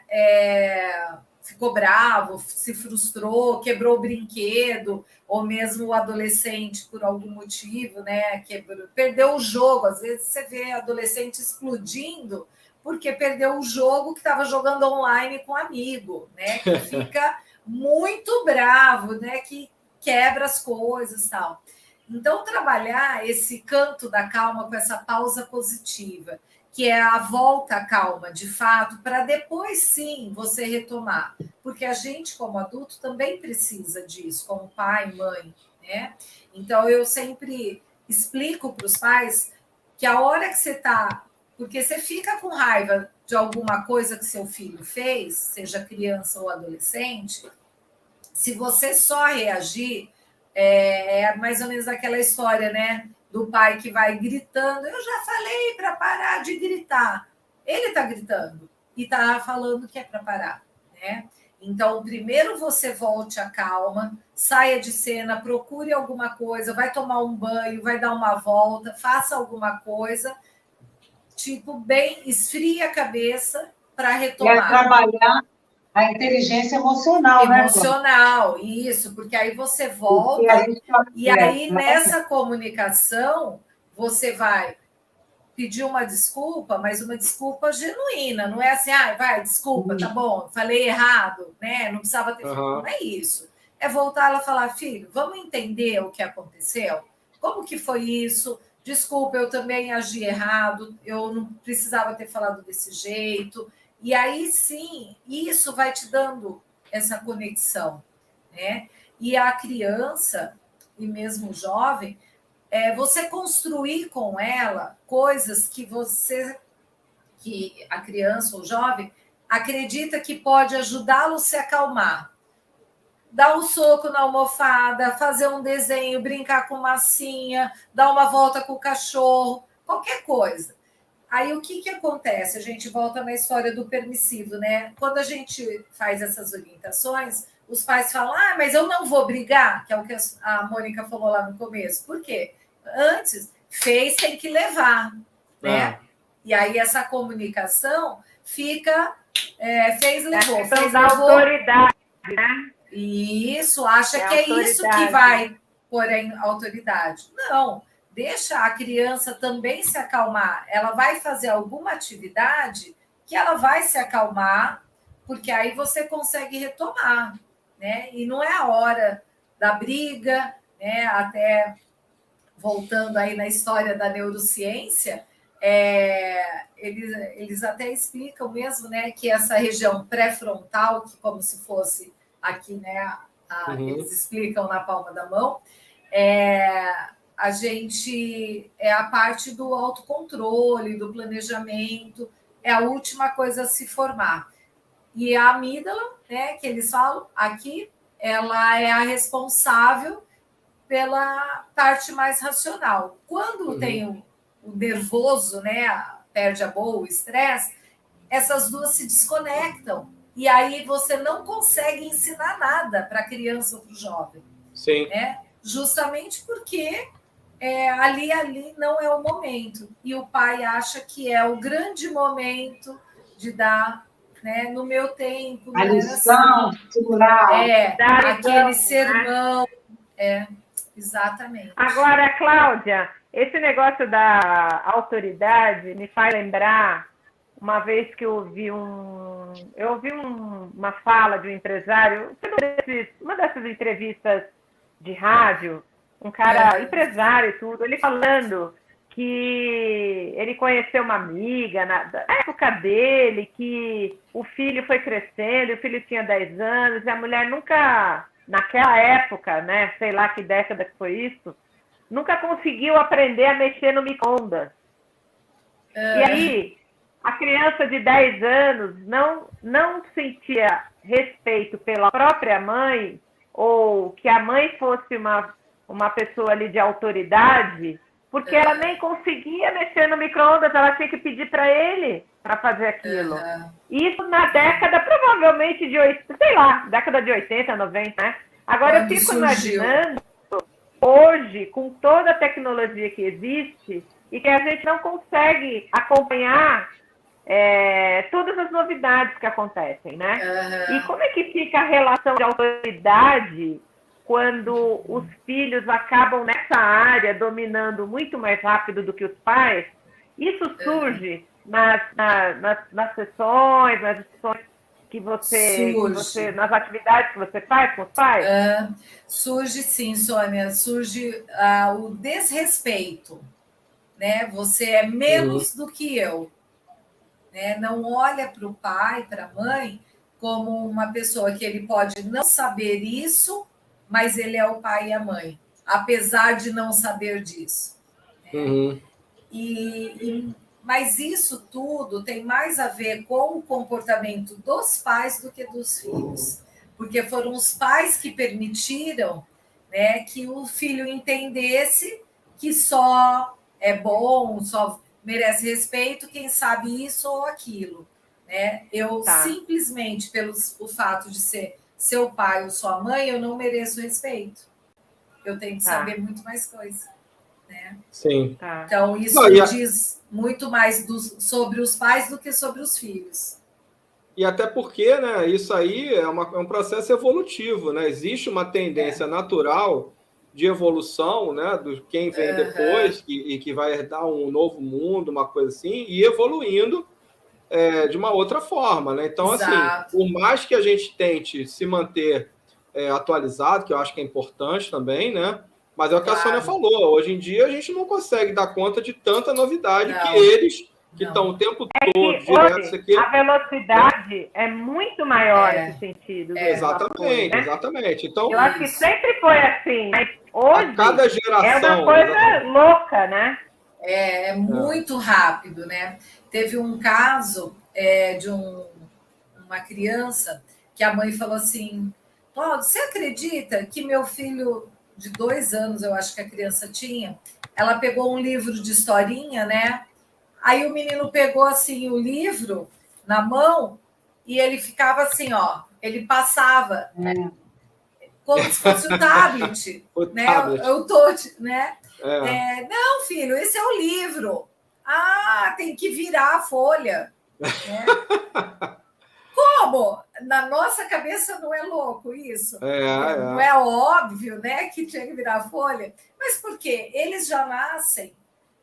Ficou bravo, se frustrou, quebrou o brinquedo, ou mesmo o adolescente, por algum motivo, né? Perdeu o jogo. Às vezes você vê adolescente explodindo porque perdeu o jogo que estava jogando online com um amigo, né? Que fica muito bravo, né? Que quebra as coisas e tal. Então, trabalhar esse canto da calma com essa pausa positiva, que é a volta à calma, de fato, para depois sim você retomar. Porque a gente, como adulto, também precisa disso, como pai, mãe, né? Então, eu sempre explico para os pais que a hora que você está... Porque você fica com raiva de alguma coisa que seu filho fez, seja criança ou adolescente, se você só reagir, é mais ou menos aquela história, né? Do pai que vai gritando. Eu já falei para parar de gritar. Ele está gritando e está falando que é para parar, né? Então, primeiro você volte à calma, saia de cena, procure alguma coisa, vai tomar um banho, vai dar uma volta, faça alguma coisa, tipo, bem, esfria a cabeça para retomar. E trabalhar a inteligência emocional, né? Emocional, isso, porque aí você volta e aí nessa comunicação você vai pedir uma desculpa, mas uma desculpa genuína, não é assim, vai, desculpa, tá bom, falei errado, né? Não precisava ter feito, não é isso. É voltar lá e falar, filho, vamos entender o que aconteceu? Como que foi isso? Desculpa, eu também agi errado, eu não precisava ter falado desse jeito. E aí, sim, isso vai te dando essa conexão, né? E a criança, e mesmo o jovem, você construir com ela coisas que a criança ou jovem acredita que pode ajudá-lo a se acalmar. Dar um soco na almofada, fazer um desenho, brincar com massinha, dar uma volta com o cachorro, qualquer coisa. Aí o que acontece? A gente volta na história do permissivo, né? Quando a gente faz essas orientações, os pais falam, mas eu não vou brigar, que é o que a Mônica falou lá no começo. Por quê? Antes, fez, tem que levar, né? E aí essa comunicação fica, fez, levou, fez, levou. Autoridade, né? E isso, acha que é isso que vai pôr em autoridade. Não. Deixa a criança também se acalmar. Ela vai fazer alguma atividade que ela vai se acalmar, porque aí você consegue retomar, né? E não é a hora da briga, né? Até voltando aí na história da neurociência, eles até explicam mesmo, né, que essa região pré-frontal, que como se fosse aqui, né, eles explicam na palma da mão, a gente é a parte do autocontrole, do planejamento, é a última coisa a se formar. E a amígdala, né, que eles falam aqui, ela é a responsável pela parte mais racional. Quando tem o nervoso, né, perde a boa, o estresse, essas duas se desconectam. E aí você não consegue ensinar nada para a criança ou para o jovem. Sim. Né? Justamente porque ali não é o momento. E o pai acha que é o grande momento de dar, né, no meu tempo. A lição, assim. segurar. Aquele sermão. Exatamente. Agora, Cláudia, esse negócio da autoridade me faz lembrar uma vez que eu ouvi uma fala de um empresário, uma dessas entrevistas de rádio, um cara empresário e tudo, ele falando que ele conheceu uma amiga na época dele, que o filho foi crescendo, o filho tinha 10 anos, e a mulher nunca, naquela época, né, sei lá que década que foi isso, nunca conseguiu aprender a mexer no micro-ondas. E aí, a criança de 10 anos não sentia respeito pela própria mãe, ou que a mãe fosse uma pessoa ali de autoridade, porque ela nem conseguia mexer no micro-ondas, ela tinha que pedir para ele para fazer aquilo. Isso na década, provavelmente, década de 80, 90, né? Agora eu fico imaginando, hoje, com toda a tecnologia que existe, e que a gente não consegue acompanhar todas as novidades que acontecem, né? E como é que fica a relação de autoridade quando os filhos acabam nessa área dominando muito mais rápido do que os pais? Isso surge nas sessões, nas discussões que você nas atividades que você faz com os pais? Surge sim, Sônia. Surge o desrespeito, né? Você é menos do que eu. Né? Não olha para o pai, para a mãe, como uma pessoa que ele pode não saber isso, mas ele é o pai e a mãe, apesar de não saber disso. Né? Mas isso tudo tem mais a ver com o comportamento dos pais do que dos filhos, porque foram os pais que permitiram, né, que o filho entendesse que só é bom, só merece respeito quem sabe isso ou aquilo. Né? Eu simplesmente, pelo o fato de ser seu pai ou sua mãe, eu não mereço respeito. Eu tenho que saber muito mais coisa. Né? Sim. Então, isso diz muito mais sobre os pais do que sobre os filhos. E até porque, né, isso aí é um processo evolutivo, né? Existe uma tendência natural de evolução, né, do quem vem depois e que vai herdar um novo mundo, uma coisa assim, e evoluindo de uma outra forma, né? Então, assim, por mais que a gente tente se manter atualizado, que eu acho que é importante também, né? Mas é o que a Sônia falou, hoje em dia a gente não consegue dar conta de tanta novidade que eles, que estão o tempo todo direto, isso aqui. A velocidade é muito maior nesse sentido. Exatamente, exatamente. Então, eu acho que sempre foi assim, mas hoje a cada geração, é uma coisa louca, né? É muito rápido, né? Teve um caso de uma criança que a mãe falou assim: Paulo, você acredita que meu filho de 2 anos, eu acho que a criança tinha, ela pegou um livro de historinha, né? Aí o menino pegou assim o livro na mão e ele ficava assim, ó, ele passava como se fosse o tablet, né? O touch, né? Não, filho, esse é o livro. Ah, tem que virar a folha. Né? Como? Na nossa cabeça não é louco isso? Não é óbvio, né, que tinha que virar a folha? Mas por quê? Eles já nascem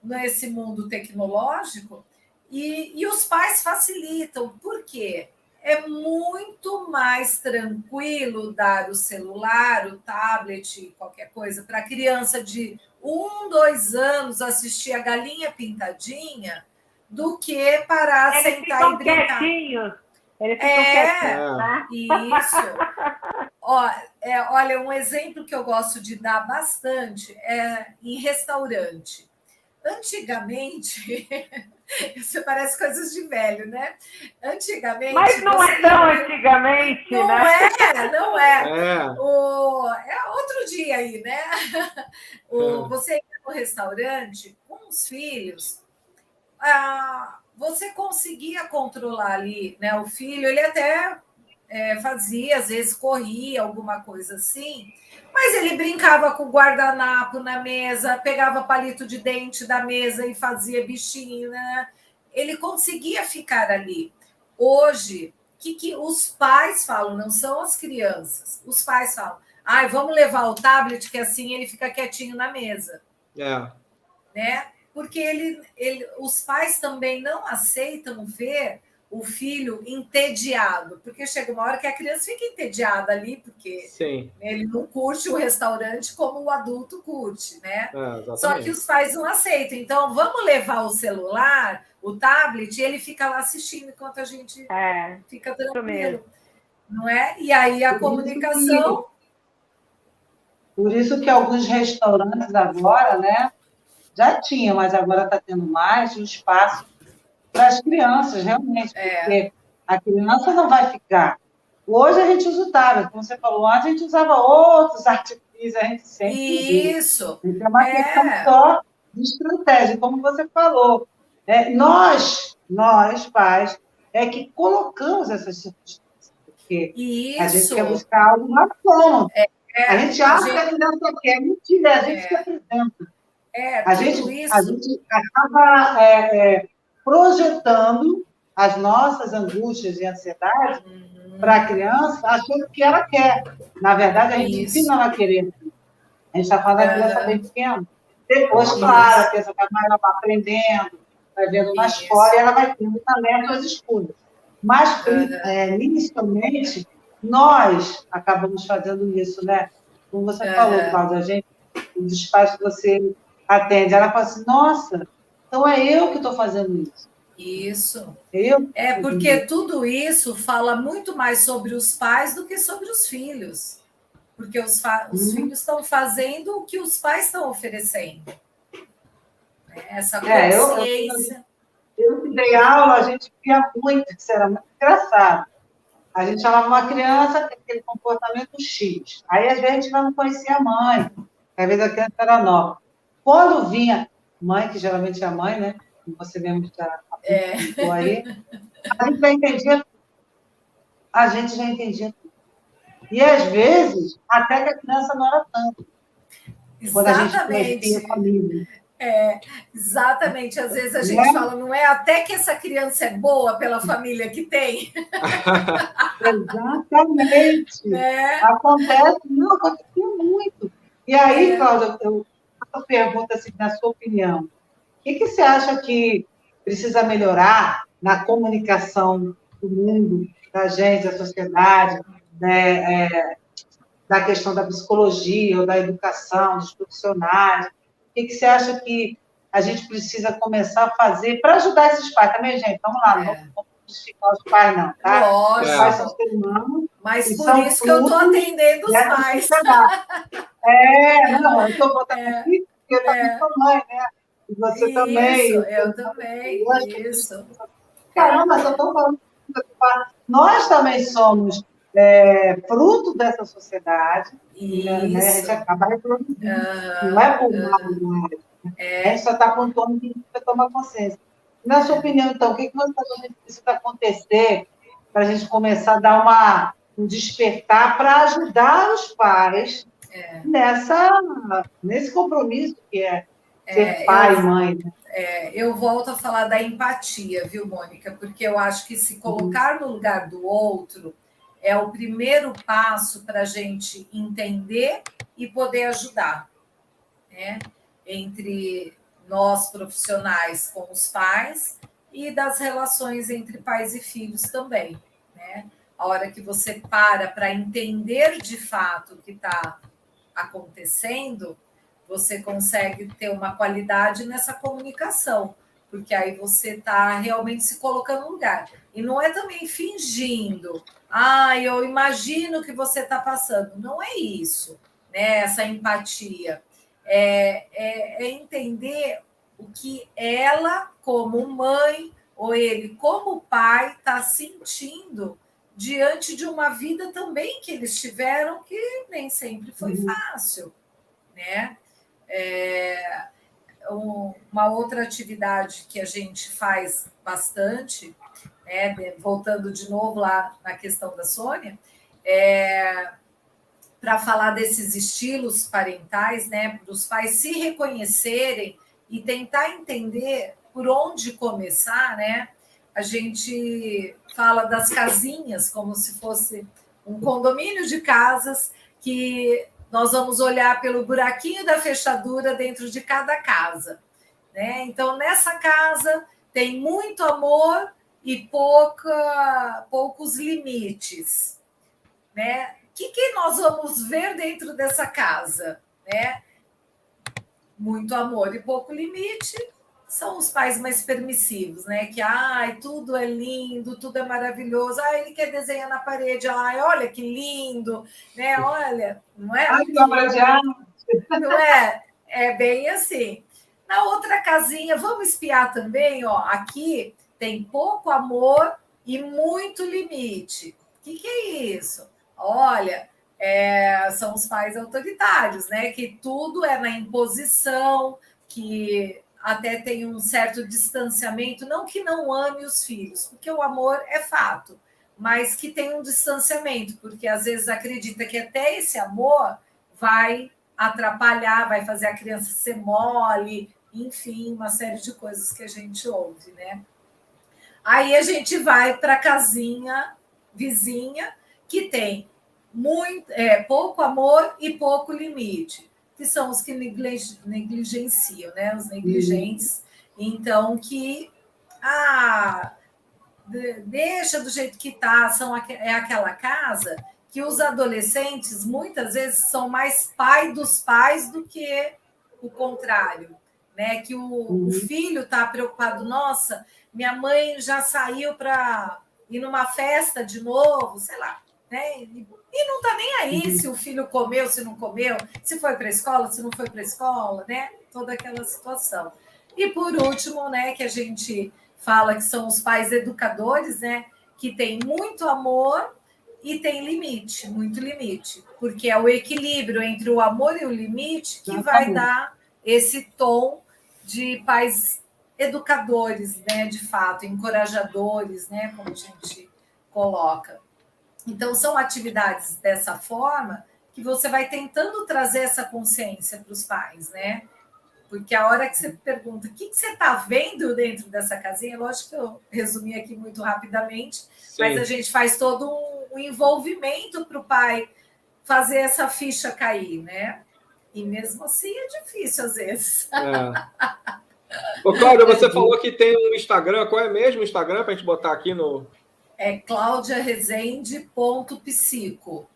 nesse mundo tecnológico e os pais facilitam. Por quê? É muito mais tranquilo dar o celular, o tablet, qualquer coisa, para a criança de 1, 2 anos assistir a Galinha Pintadinha do que parar, sentar e brincar. Quietinhos. Eles ficam quietinhos, né? Isso. Olha, um exemplo que eu gosto de dar bastante é em restaurante. Antigamente, Você parece coisas de velho, né? Antigamente. Mas não é tão antigamente, não né? Não é. É. É outro dia aí, né? Você ia no restaurante com os filhos, você conseguia controlar ali, né? O filho, ele até fazia, às vezes corria, alguma coisa assim, mas ele brincava com o guardanapo na mesa, pegava palito de dente da mesa e fazia bichinho, né? Ele conseguia ficar ali. Hoje, o que os pais falam, não são as crianças, os pais falam, vamos levar o tablet, que assim ele fica quietinho na mesa. Né? Porque os pais também não aceitam ver o filho entediado, porque chega uma hora que a criança fica entediada ali, porque ele não curte o restaurante como o adulto curte, né? Só que os pais não aceitam. Então, vamos levar o celular, o tablet, e ele fica lá assistindo enquanto a gente fica tranquilo. Não é? E aí a comunicação... Por isso que alguns restaurantes agora, né, já tinha, mas agora está tendo mais um espaço para as crianças, realmente, porque a criança não vai ficar. Hoje a gente usa o tablet, como você falou, antes a gente usava outros artifícios, a gente sempre Isso. Então, é uma questão só de estratégia, como você falou. Nós, pais, que colocamos essas circunstâncias, porque a gente quer buscar algo na ponta. A gente acha que a criança quer, mentira, a gente que apresenta. A gente acaba projetando as nossas angústias e ansiedades para a criança, achando que ela quer. Na verdade, a gente ensina ela a querer. A gente está falando da criança bem pequena. Depois, claro, a criança ela vai aprendendo, vai vendo na escola e ela vai tendo talento às escolhas. Mas, inicialmente, nós acabamos fazendo isso, né? Como você falou, Cláudia, os pais que você atende, ela fala assim, nossa, então é eu que estou fazendo isso. Isso. Porque tudo isso fala muito mais sobre os pais do que sobre os filhos. Porque os filhos estão fazendo o que os pais estão oferecendo. Essa consciência. Eu que dei aula, a gente via muito, isso era muito engraçado. A gente chamava uma criança com aquele comportamento X. Aí, às vezes, a gente não conhecia a mãe. Às vezes, a criança era nova. Quando vinha mãe, que geralmente é a mãe, né? Como você mesmo já apontou aí, a gente já entendia tudo. A gente já entendia tudo. E, às vezes, até que a criança não era tanto. Exatamente. Quando a gente conhecia a família. Exatamente. Às vezes a gente fala, não é até que essa criança é boa pela família que tem. Exatamente. Acontece muito. E aí, Cláudia, eu pergunto assim, na sua opinião, o que você acha que precisa melhorar na comunicação do mundo, da gente, da sociedade, né, da questão da psicologia ou da educação, dos profissionais? O que você acha que a gente precisa começar a fazer para ajudar esses pais? Também, gente, vamos lá, não vamos justificar os pais, não, tá? Lógico. Os pais são seres humanos. Mas por isso que eu estou atendendo os pais. Não, eu estou botando aqui, porque eu também sou mãe, né? E você também. Eu também, isso. Caramba, só estou falando. Nós também somos fruto dessa sociedade, né? A gente acaba reproduzindo. Não é por mal, a gente só está pontuando que precisa tomar consciência. Na sua opinião, então, o que você acha que precisa acontecer para a gente começar a dar um despertar para ajudar os pais nesse compromisso que é ser pai e mãe? Né? Eu volto a falar da empatia, viu, Mônica? Porque eu acho que se colocar no lugar do outro é o primeiro passo para a gente entender e poder ajudar, né? Entre nós profissionais com os pais e das relações entre pais e filhos também, né? A hora que você para entender de fato o que está acontecendo, você consegue ter uma qualidade nessa comunicação, porque aí você está realmente se colocando no lugar. E não é também fingindo, eu imagino que você está passando. Não é isso, né? Essa empatia. É entender o que ela, como mãe, ou ele, como pai, está sentindo diante de uma vida também que eles tiveram que nem sempre foi fácil, né? Uma outra atividade que a gente faz bastante, né, voltando de novo lá na questão da Sônia, para falar desses estilos parentais, né, para os pais se reconhecerem e tentar entender por onde começar, né? A gente fala das casinhas como se fosse um condomínio de casas que nós vamos olhar pelo buraquinho da fechadura dentro de cada casa, né? Então, nessa casa tem muito amor e poucos limites, né? O que nós vamos ver dentro dessa casa, né? Muito amor e pouco limite são os pais mais permissivos, né? Que tudo é lindo, tudo é maravilhoso. Ele quer desenhar na parede. Olha que lindo, né? Olha, não é? Que obra de arte. Não é? É bem assim. Na outra casinha, vamos espiar também, ó. Aqui tem pouco amor e muito limite. O que é isso? Olha, são os pais autoritários, né? Que tudo é na imposição, que até tem um certo distanciamento, não que não ame os filhos, porque o amor é fato, mas que tem um distanciamento, porque às vezes acredita que até esse amor vai atrapalhar, vai fazer a criança ser mole, enfim, uma série de coisas que a gente ouve, né? Aí a gente vai para a casinha vizinha, que tem pouco amor e pouco limite, que são os que negligenciam, né? Os negligentes. Então, que deixa do jeito que está, é aquela casa que os adolescentes, muitas vezes, são mais pai dos pais do que o contrário, né? Que o filho está preocupado, nossa, minha mãe já saiu para ir numa festa de novo, sei lá, né? E não está nem aí se o filho comeu, se não comeu, se foi para a escola, se não foi para a escola, né? Toda aquela situação. E por último, né, que a gente fala que são os pais educadores, né? Que tem muito amor e tem limite, muito limite, porque é o equilíbrio entre o amor e o limite que vai dar esse tom de pais educadores, né, de fato, encorajadores, né, como a gente coloca. Então, são atividades dessa forma que você vai tentando trazer essa consciência para os pais, né? Porque a hora que você pergunta o que você está vendo dentro dessa casinha, lógico que eu resumi aqui muito rapidamente, mas a gente faz todo um envolvimento para o pai fazer essa ficha cair, né? E mesmo assim é difícil às vezes. Ô, Cláudia, você falou que tem um Instagram. Qual é mesmo o Instagram para a gente botar aqui no... É claudiarezende.psico.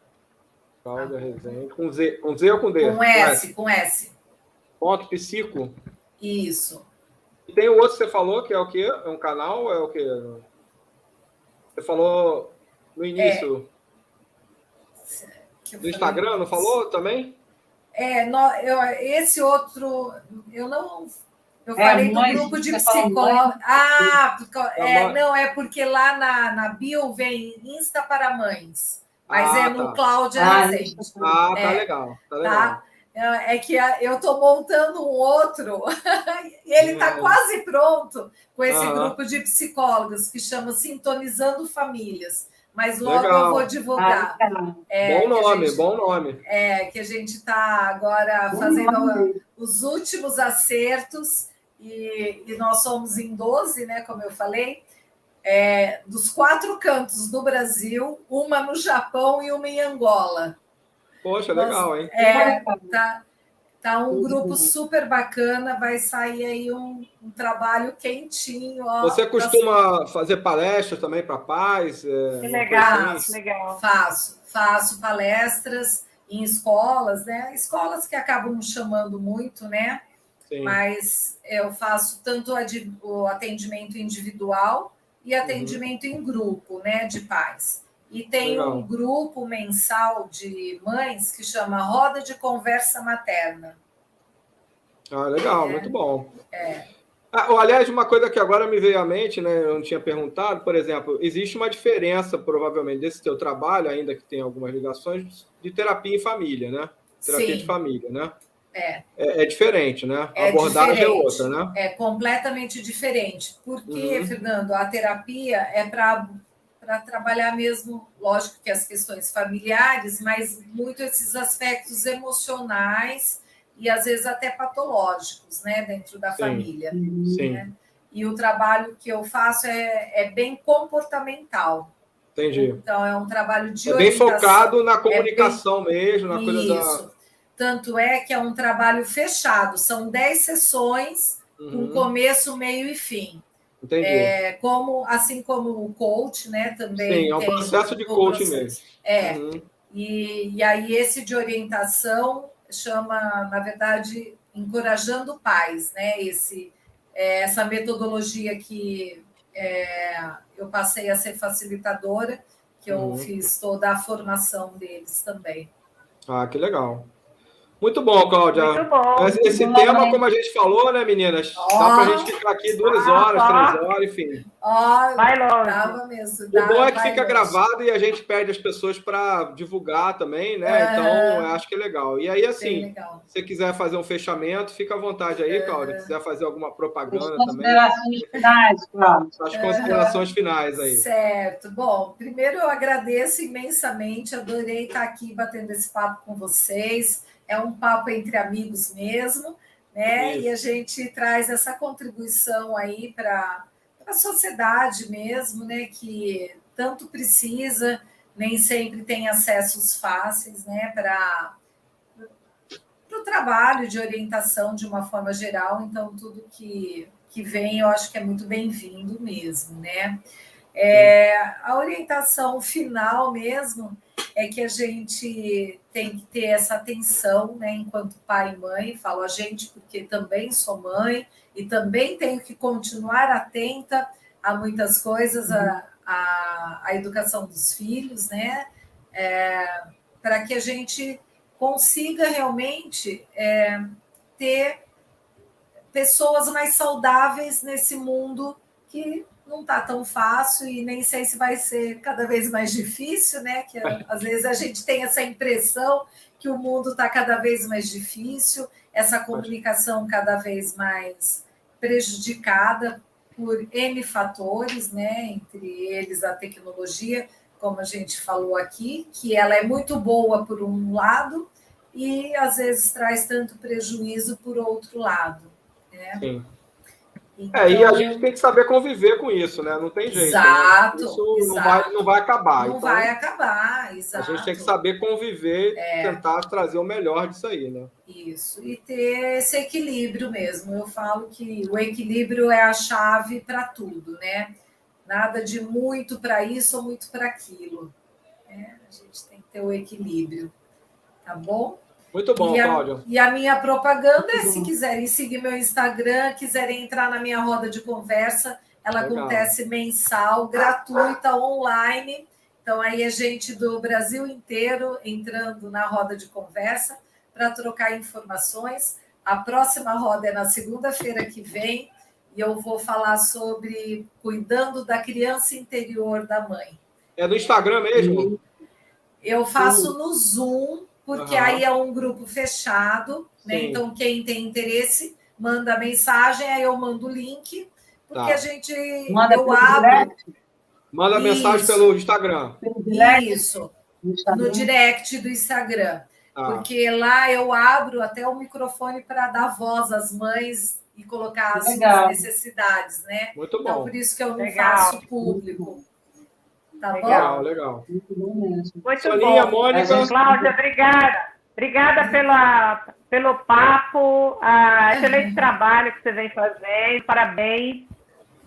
Cláudia Rezende. Com Z ou com D? Com S. Ponto psico? Isso. E tem o outro que você falou, que é o quê? É um canal? É o quê? Você falou no início. Do Instagram, não falou também? Esse outro, eu não... Eu falei do grupo de psicólogos. Não, é porque lá na bio vem Insta para Mães. Mas no Cláudia Rezende. Tá legal. Tá legal. Tá? É que eu estou montando um outro, e ele está quase pronto com esse grupo de psicólogos que chama Sintonizando Famílias. Mas logo eu vou divulgar. Bom nome. Que a gente está agora fazendo os últimos acertos, e nós somos em 12, né, como eu falei, dos 4 cantos do Brasil, uma no Japão e uma em Angola. Poxa, legal, hein? Tá um grupo super bacana, vai sair aí um trabalho quentinho. Você costuma fazer palestras também para pais? Que legal, assim? legal. Faço palestras em escolas, né? Escolas que acabam me chamando muito, né? Sim. Mas eu faço tanto o atendimento individual e atendimento em grupo, né, de pais. E tem um grupo mensal de mães que chama Roda de Conversa Materna. Ah, legal, muito bom. Aliás, uma coisa que agora me veio à mente, né? Eu não tinha perguntado, por exemplo, existe uma diferença, provavelmente, desse teu trabalho, ainda que tenha algumas ligações, de terapia em família, né? Terapia de família, né? É diferente, né? A abordagem diferente. é outra, né? É completamente diferente. Porque, Fernando, a terapia é para trabalhar mesmo, lógico que as questões familiares, mas muito esses aspectos emocionais e às vezes até patológicos, né, dentro da família. Sim. Né? E o trabalho que eu faço é bem comportamental. Entendi. Então, é um trabalho de orientação. Bem focado na comunicação mesmo, na coisa da... Isso. Tanto é que é um trabalho fechado. São 10 sessões, com começo, meio e fim. Entendi. Assim como o coach, né? Também Sim, é um processo de coaching mesmo. E aí esse de orientação chama, na verdade, Encorajando Pais, né? Essa metodologia que eu passei a ser facilitadora, que eu fiz toda a formação deles também. Ah, que legal. Muito bom, Cláudia. Muito bom. Esse tema, como a gente falou, né, meninas? Dá para a gente ficar aqui 2 horas, 3 horas, enfim. Vai longe. Dava mesmo. O bom é que fica gravado e a gente pede as pessoas para divulgar também, né? Então, acho que é legal. E aí, assim, se você quiser fazer um fechamento, fica à vontade aí, Cláudia. Se quiser fazer alguma propaganda também. As considerações finais, Cláudia. As considerações finais aí. Certo. Bom, primeiro eu agradeço imensamente, adorei estar aqui batendo esse papo com vocês. É um papo entre amigos mesmo, né? E a gente traz essa contribuição aí para a sociedade mesmo, né? Que tanto precisa, nem sempre tem acessos fáceis, né? Para o trabalho de orientação de uma forma geral. Então, tudo que vem, eu acho que é muito bem-vindo mesmo, né? A orientação final mesmo é que a gente tem que ter essa atenção, né, enquanto pai e mãe, falo a gente porque também sou mãe e também tenho que continuar atenta a muitas coisas, a educação dos filhos, né, para que a gente consiga realmente ter pessoas mais saudáveis nesse mundo que não está tão fácil e nem sei se vai ser cada vez mais difícil, né? Que às vezes a gente tem essa impressão que o mundo está cada vez mais difícil, essa comunicação cada vez mais prejudicada por N fatores, né? Entre eles a tecnologia, como a gente falou aqui, que ela é muito boa por um lado e às vezes traz tanto prejuízo por outro lado, né? Sim. Então, e a gente tem que saber conviver com isso, né? Não tem jeito. Exato. Né? Isso não vai acabar. Não vai acabar, exato. A gente tem que saber conviver e tentar trazer o melhor disso aí, né? Isso, e ter esse equilíbrio mesmo. Eu falo que o equilíbrio é a chave para tudo, né? Nada de muito para isso ou muito para aquilo. Né? A gente tem que ter o equilíbrio, tá bom? Muito bom, Cláudia. E a minha propaganda é, se quiserem seguir meu Instagram, quiserem entrar na minha roda de conversa, ela acontece mensal, gratuita, online. Então, aí é gente do Brasil inteiro entrando na roda de conversa para trocar informações. A próxima roda é na segunda-feira que vem e eu vou falar sobre cuidando da criança interior da mãe. É no Instagram mesmo? Eu faço no Zoom, porque aí é um grupo fechado, né? Então, quem tem interesse, manda mensagem, aí eu mando o link, porque a gente... eu abro... Manda mensagem pelo Instagram. Isso, no direct do Instagram. Porque lá eu abro até o microfone para dar voz às mães e colocar as suas necessidades, né? Muito bom. Então, por isso que eu não faço público. Tá legal, bom? Legal. Muito bom. Soninha, Mônica. Cláudia, obrigada. Obrigada pelo papo, excelente trabalho que você vem fazendo, parabéns.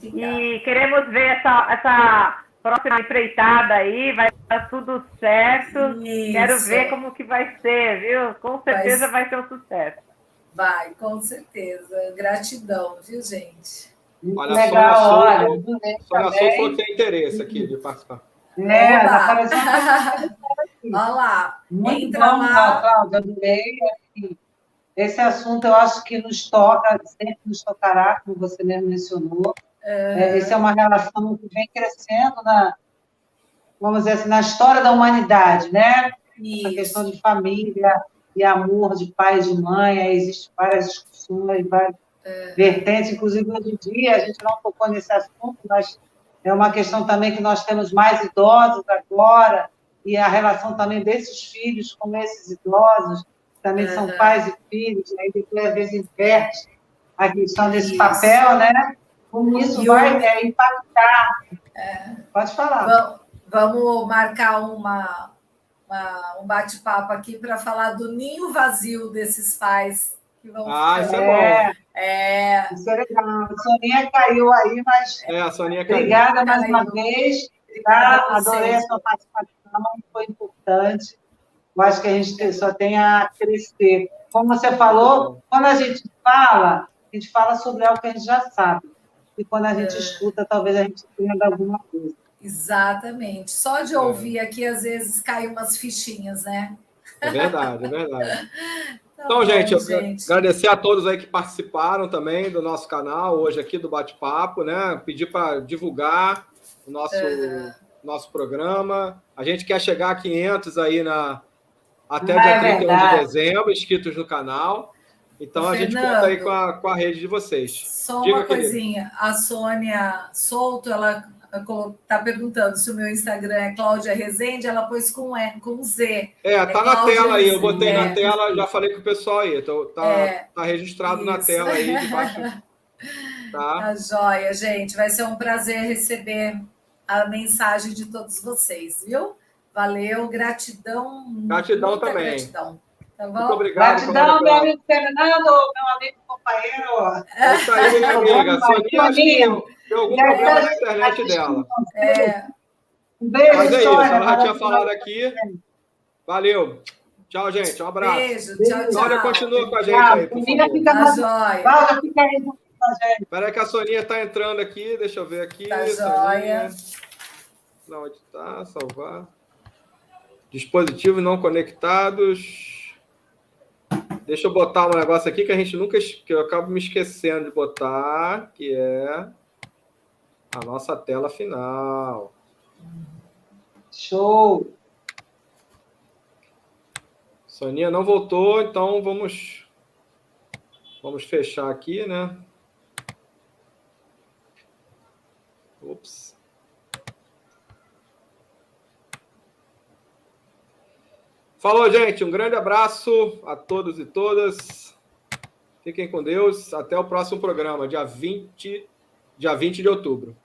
E queremos ver essa próxima empreitada aí, vai dar tudo certo. Isso. Quero ver como que vai ser, viu? Com certeza vai ser um sucesso. Vai, com certeza. Gratidão, viu, gente? Olha, legal, olha. Sônia Souza falou que tem interesse aqui de participar. Olha lá. Muito bom, Cláudia, adorei. Esse assunto eu acho que nos toca, sempre nos tocará, como você mesmo mencionou. Essa é uma relação que vem crescendo vamos dizer assim, na história da humanidade, né? Isso. Essa questão de família e amor de pai e de mãe, aí existem várias discussões, várias vertentes, inclusive hoje em dia, a gente não tocou nesse assunto, mas é uma questão também que nós temos mais idosos agora, e a relação também desses filhos com esses idosos, também são pais e filhos, aí depois às vezes inverte a questão desse papel, né? Como isso vai impactar. Pode falar. Vamos marcar um bate-papo aqui para falar do ninho vazio desses pais que vão ficar. Isso é bom. Isso é legal. A Soninha caiu aí, mas a Soninha caiu. Obrigada mais uma vez. Tá? Adorei a sua participação, foi importante. Eu acho que a gente só tem a crescer. Como você falou, quando a gente fala sobre algo que a gente já sabe. E quando a gente escuta, talvez a gente entenda alguma coisa. Exatamente. Só de ouvir aqui, às vezes, cai umas fichinhas, né? É verdade, é verdade. Então, gente, agradecer a todos aí que participaram também do nosso canal, hoje aqui do Bate-Papo, né? Pedir para divulgar o nosso programa. A gente quer chegar a 500 aí até dia 31 de dezembro, inscritos no canal. Então, a gente conta aí com a rede de vocês. Só uma coisinha. A Sônia Souto, ela está perguntando se o meu Instagram é Cláudia Rezende, ela pôs com Z. Tá na tela aí, eu botei na tela, já falei com o pessoal aí, tá registrado na tela aí debaixo. Tá joia, gente, vai ser um prazer receber a mensagem de todos vocês, viu? Valeu, gratidão. Gratidão também. Gratidão. Tá bom? Muito obrigado. Gratidão, meu amigo Fernando, meu amigo companheiro. É isso aí, minha amiga. Soninha, acho que deu algum problema na internet dela. Um beijo, mas é isso, Sônia, ela já tinha falado aqui. Valeu. Tchau, gente. Um abraço. Beijo, tchau. Sônia, continua com a gente aí, por favor. Cláudia, fica aí com a gente. Espera aí que a Soninha está entrando aqui. Deixa eu ver aqui. Tá joia. Não, onde está? Salvar. Dispositivos não conectados. Deixa eu botar um negócio aqui que a gente nunca... que eu acabo me esquecendo de botar, que é a nossa tela final. Show! Soninha não voltou, então vamos fechar aqui, né? Ops. Falou, gente. Um grande abraço a todos e todas. Fiquem com Deus. Até o próximo programa, dia 20 de outubro.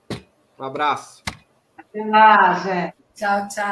Um abraço. Até lá, gente. Tchau, tchau.